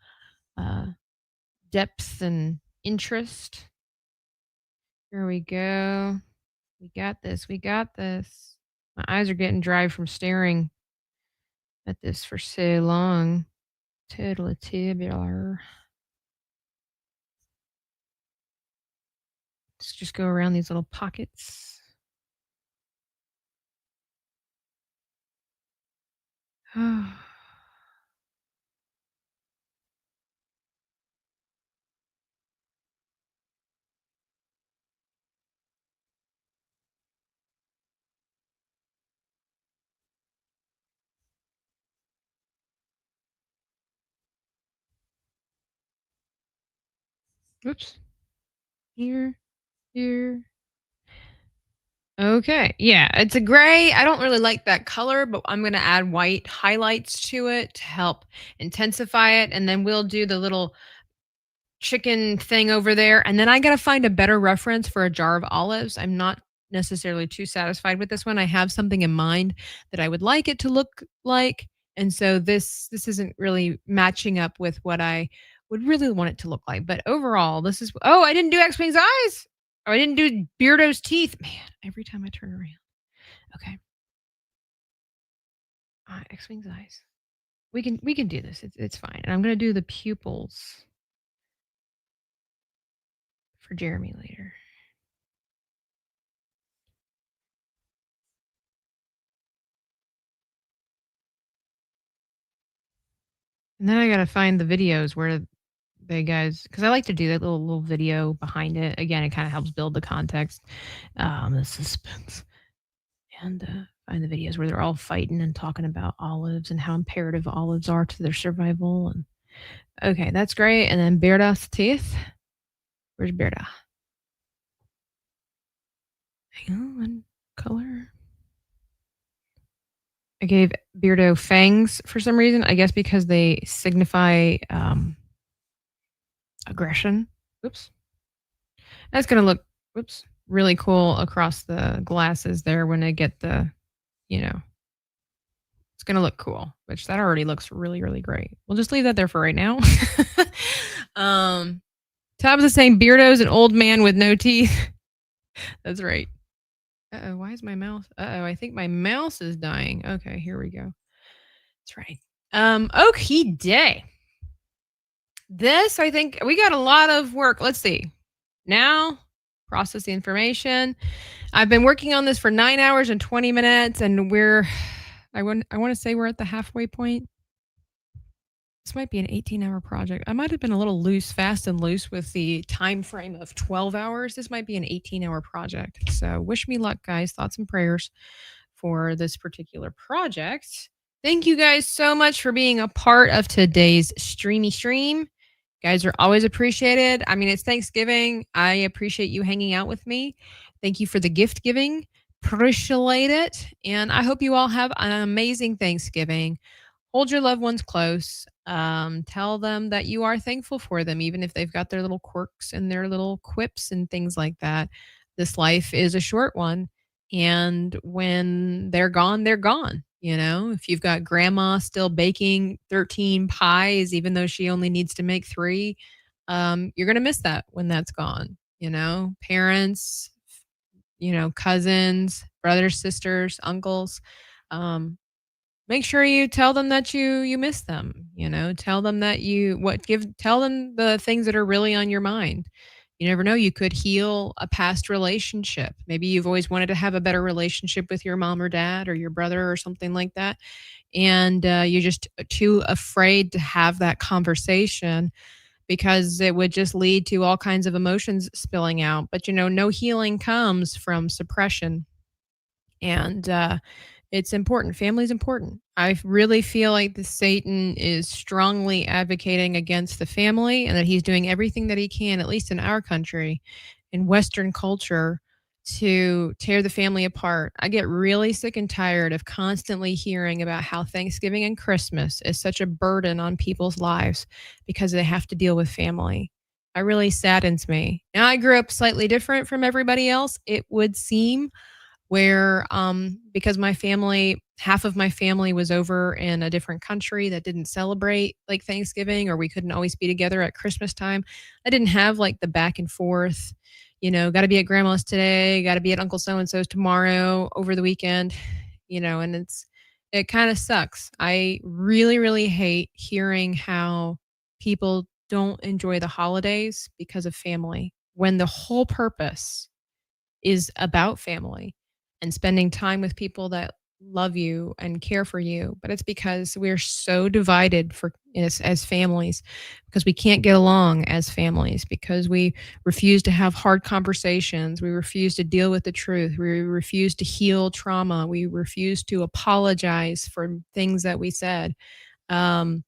depth and interest. Here we go. We got this. We got this. My eyes are getting dry from staring at this for so long. Totally tubular. Let's just go around these little pockets. Oops. Here, here. Okay. Yeah, it's a gray. I don't really like that color, but I'm going to add white highlights to it to help intensify it. And then we'll do the little chicken thing over there. And then I got to find a better reference for a jar of olives. I'm not necessarily too satisfied with this one. I have something in mind that I would like it to look like. And so this isn't really matching up with what I would really want it to look like. But overall, this is I didn't do Xwing's eyes. Oh, I didn't do Beardo's teeth. Man, every time I turn around. Okay. Xwing's eyes. We can do this. It's fine. And I'm gonna do the pupils for Jeremy later. And then I gotta find the videos where they guys, because I like to do that little video behind it. Again, it kind of helps build the context, the suspense, and find the videos where they're all fighting and talking about olives and how imperative olives are to their survival. And okay, that's great. And then Beardo's teeth. Where's Beardo? Hang on, one color. I gave Beardo fangs for some reason. I guess because they signify aggression. Oops. That's gonna look really cool across the glasses there when I get the, you know, it's gonna look cool, which that already looks really, really great. We'll just leave that there for right now. Tabs is saying Beardo's an old man with no teeth. That's right. Uh-oh, why is my mouse? Uh-oh, I think my mouse is dying. Okay, here we go. That's right. Okay, day. This, I think we got a lot of work. Let's see. Now, process the information. I've been working on this for 9 hours and 20 minutes, and I want to say we're at the halfway point. This might be an 18-hour project. I might have been a little fast and loose with the time frame of 12 hours. This might be an 18-hour project. So wish me luck, guys. Thoughts and prayers for this particular project. Thank you guys so much for being a part of today's streamy stream. You guys are always appreciated. I mean, it's Thanksgiving. I appreciate you hanging out with me. Thank you for the gift giving. Appreciate it. And I hope you all have an amazing Thanksgiving. Hold your loved ones close. Tell them that you are thankful for them, even if they've got their little quirks and their little quips and things like that. This life is a short one. And when they're gone, they're gone. You know, if you've got grandma still baking 13 pies, even though she only needs to make three, you're going to miss that when that's gone. You know, parents, cousins, brothers, sisters, uncles. Um, Make sure you tell them that you miss them, tell them that you what give tell them the things that are really on your mind. You never know, you could heal a past relationship. Maybe you've always wanted to have a better relationship with your mom or dad or your brother or something like that, and you're just too afraid to have that conversation because it would just lead to all kinds of emotions spilling out. But no healing comes from suppression, and it's important. Family's important. I really feel like the Satan is strongly advocating against the family and that he's doing everything that he can, at least in our country, in Western culture, to tear the family apart. I get really sick and tired of constantly hearing about how Thanksgiving and Christmas is such a burden on people's lives because they have to deal with family. It really saddens me. Now, I grew up slightly different from everybody else, it would seem, where because my family half of my family was over in a different country that didn't celebrate like Thanksgiving, or we couldn't always be together at Christmas time. I didn't have like the back and forth, got to be at grandma's today, got to be at uncle so and so's tomorrow over the weekend, and it kind of sucks. I really really hate hearing how people don't enjoy the holidays because of family when the whole purpose is about family and spending time with people that love you and care for you. But it's because we're so divided as families, because we can't get along as families, because we refuse to have hard conversations, we refuse to deal with the truth, we refuse to heal trauma, we refuse to apologize for things that we said. um,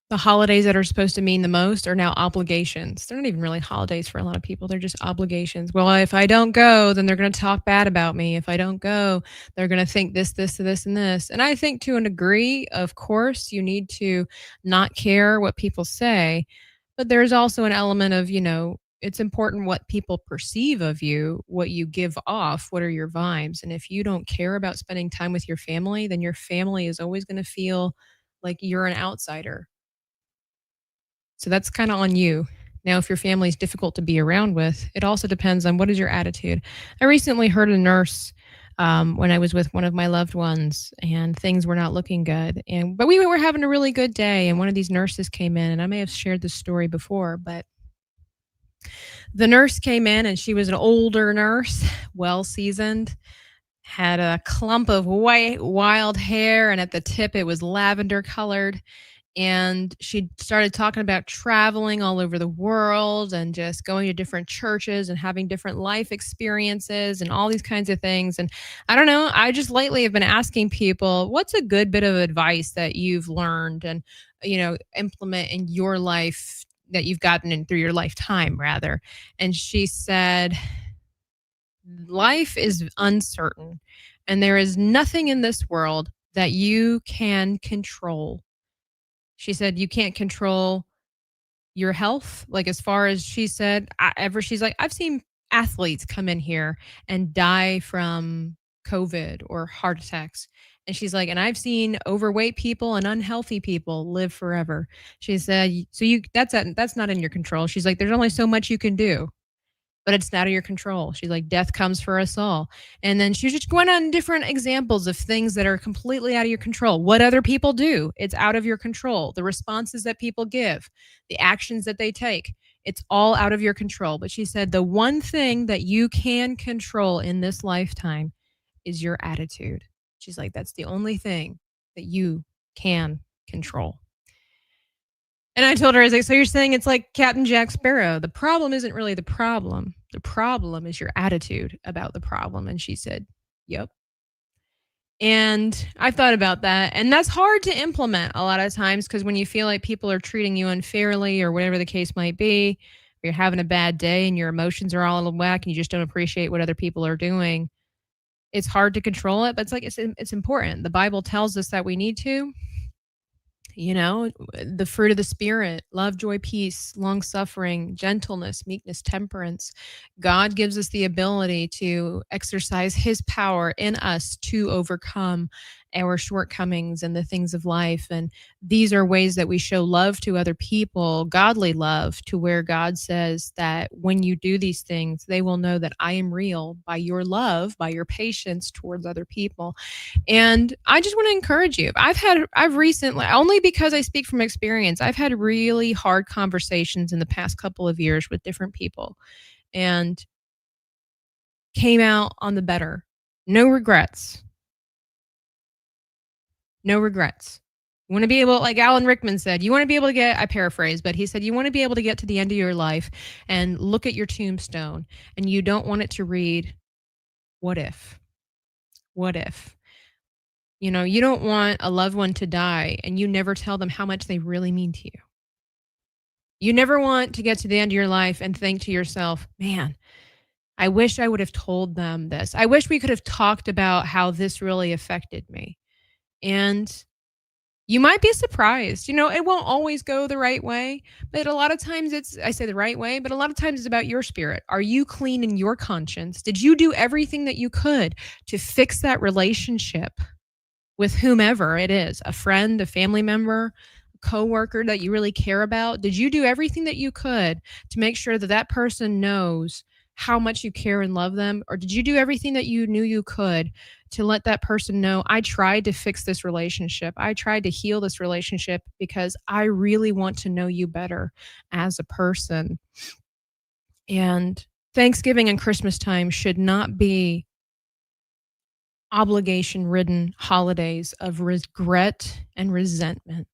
the holidays that are supposed to mean the most are now obligations. They're not even really holidays for a lot of people. They're just obligations. Well, if I don't go, then they're going to talk bad about me. If I don't go, they're going to think this, and this. And I think to a degree, of course, you need to not care what people say. But there's also an element of, it's important what people perceive of you, what you give off, what are your vibes. And if you don't care about spending time with your family, then your family is always going to feel like you're an outsider. So that's kind of on you. Now, if your family is difficult to be around with, it also depends on what is your attitude. I recently heard a nurse when I was with one of my loved ones, and things were not looking good. But we were having a really good day, and one of these nurses came in, and I may have shared this story before, but the nurse came in, and she was an older nurse, well seasoned, had a clump of white wild hair, and at the tip it was lavender colored, and she started talking about traveling all over the world and just going to different churches and having different life experiences and all these kinds of things. And I don't know, I just lately have been asking people, what's a good bit of advice that you've learned and implement in your life, that you've gotten in through your lifetime rather. And she said, life is uncertain, and there is nothing in this world that you can control. She said you can't control your health. Like, as far as she said, she's like, I've seen athletes come in here and die from COVID or heart attacks. And she's like, and I've seen overweight people and unhealthy people live forever. She said, so that's not in your control. She's like, there's only so much you can do, but it's out of your control. She's like, death comes for us all. And then she's just going on different examples of things that are completely out of your control. What other people do, it's out of your control. The responses that people give, the actions that they take, it's all out of your control. But she said, the one thing that you can control in this lifetime is your attitude. She's like, that's the only thing that you can control. And I told her, I was like, so you're saying it's like Captain Jack Sparrow. The problem isn't really the problem. The problem is your attitude about the problem. And she said, yep. And I've thought about that, and that's hard to implement a lot of times because when you feel like people are treating you unfairly or whatever the case might be, or you're having a bad day and your emotions are all out of whack and you just don't appreciate what other people are doing, it's hard to control it, but it's important. The Bible tells us that we need to. You know, the fruit of the spirit, love, joy, peace, long suffering, gentleness, meekness, temperance. God gives us the ability to exercise his power in us to overcome our shortcomings and the things of life. And these are ways that we show love to other people, godly love, to where God says that when you do these things, they will know that I am real by your love, by your patience towards other people. And I just want to encourage you. I've recently, only because I speak from experience, I've had really hard conversations in the past couple of years with different people and came out on the better. No regrets. No regrets. You want to be able, like Alan Rickman said, you want to be able to get, I paraphrase, but he said, you want to be able to get to the end of your life and look at your tombstone and you don't want it to read, what if? What if? You know, you don't want a loved one to die and you never tell them how much they really mean to you. You never want to get to the end of your life and think to yourself, man, I wish I would have told them this. I wish we could have talked about how this really affected me. And you might be surprised. You know, it won't always go the right way, but a lot of times I say the right way, but a lot of times it's about your spirit. Are you clean in your conscience? Did you do everything that you could to fix that relationship with whomever it is, a friend, a family member, a coworker that you really care about? Did you do everything that you could to make sure that that person knows how much you care and love them? Or did you do everything that you knew you could to let that person know, I tried to fix this relationship. I tried to heal this relationship because I really want to know you better as a person. And Thanksgiving and Christmas time should not be obligation-ridden holidays of regret and resentment.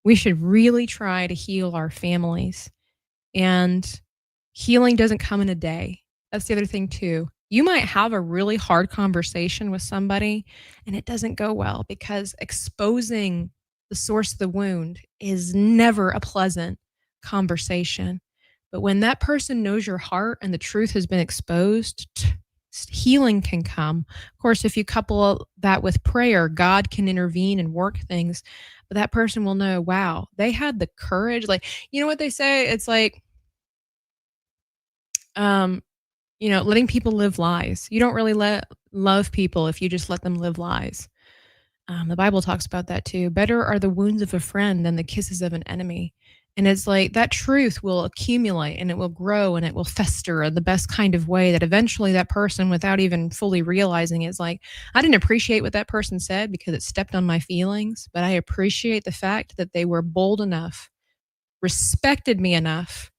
We should really try to heal our families, and healing doesn't come in a day. That's the other thing too. You might have a really hard conversation with somebody and it doesn't go well because exposing the source of the wound is never a pleasant conversation. But when that person knows your heart and the truth has been exposed, healing can come. Of course, if you couple that with prayer, God can intervene and work things. But that person will know, wow, they had the courage. Like, you know what they say? It's like, letting people live lies. You don't really love people if you just let them live lies. The Bible talks about that too. Better are the wounds of a friend than the kisses of an enemy. And it's like that truth will accumulate and it will grow and it will fester in the best kind of way that eventually that person, without even fully realizing it, is like, I didn't appreciate what that person said because it stepped on my feelings, but I appreciate the fact that they were bold enough, respected me enough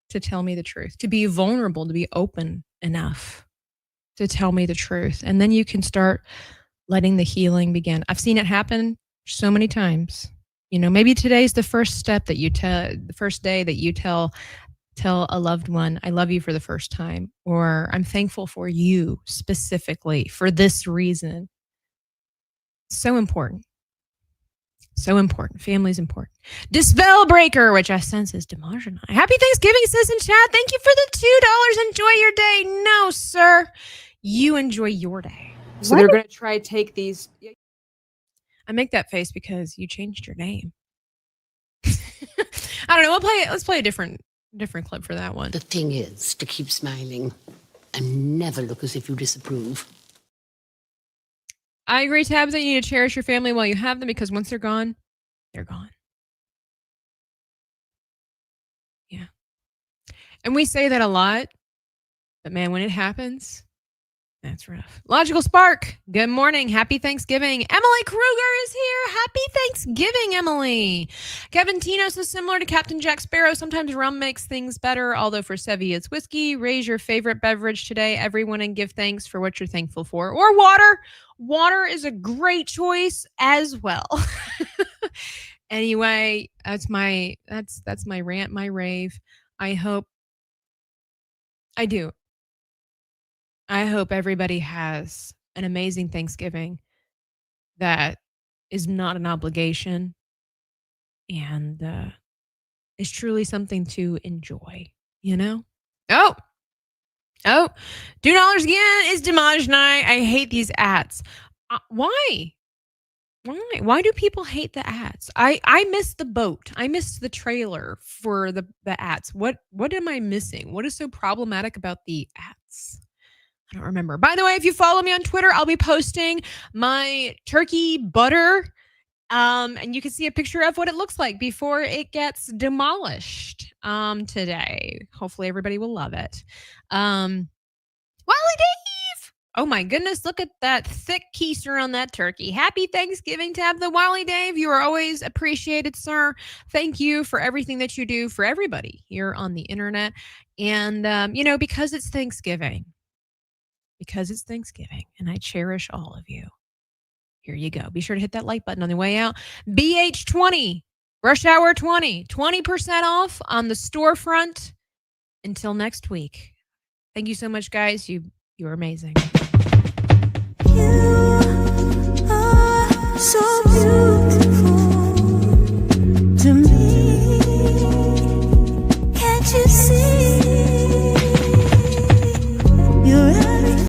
to tell me the truth, to be vulnerable, to be open enough to tell me the truth. And then you can start letting the healing begin. I've seen it happen so many times. You know, maybe today's the first step that you the first day that you tell a loved one, I love you for the first time, or I'm thankful for you specifically for this reason. So important. So important. Family's important. Dispel Breaker, which I sense is Demarjani. Happy Thanksgiving, says in chat. Thank you for the $2. Enjoy your day. No, sir. You enjoy your day. So they're going to try to take these. I make that face because you changed your name. I don't know. Let's play a different clip for that one. The thing is to keep smiling and never look as if you disapprove. I agree, Tabs, that you need to cherish your family while you have them because once they're gone, they're gone. Yeah. And we say that a lot, but man, when it happens, that's rough. Logical Spark, good morning. Happy Thanksgiving. Emily Kruger is here. Happy Thanksgiving, Emily. Kevin Tinos is similar to Captain Jack Sparrow. Sometimes rum makes things better, although for Sevi it's whiskey. Raise your favorite beverage today, everyone, and give thanks for what you're thankful for. Or water. Water is a great choice as well. Anyway, that's my rant, my rave. I hope everybody has an amazing Thanksgiving that is not an obligation and is truly something to enjoy, you know? Oh, $2 again is Damage Night. I hate these ads. Why? Why do people hate the ads? I missed the boat. I missed the trailer for the ads. What am I missing? What is so problematic about the ads? I don't remember. By the way, if you follow me on Twitter, I'll be posting my turkey butter. And you can see a picture of what it looks like before it gets demolished today. Hopefully everybody will love it. Wally Dave! Oh my goodness, look at that thick keister on that turkey. Happy Thanksgiving to have the Wally Dave. You are always appreciated, sir. Thank you for everything that you do for everybody here on the internet. And, because it's Thanksgiving. Because it's Thanksgiving, and I cherish all of you. Here you go. Be sure to hit that like button on the way out. BH20, Rush Hour 20, 20% off on the storefront until next week. Thank you so much, guys. You're amazing.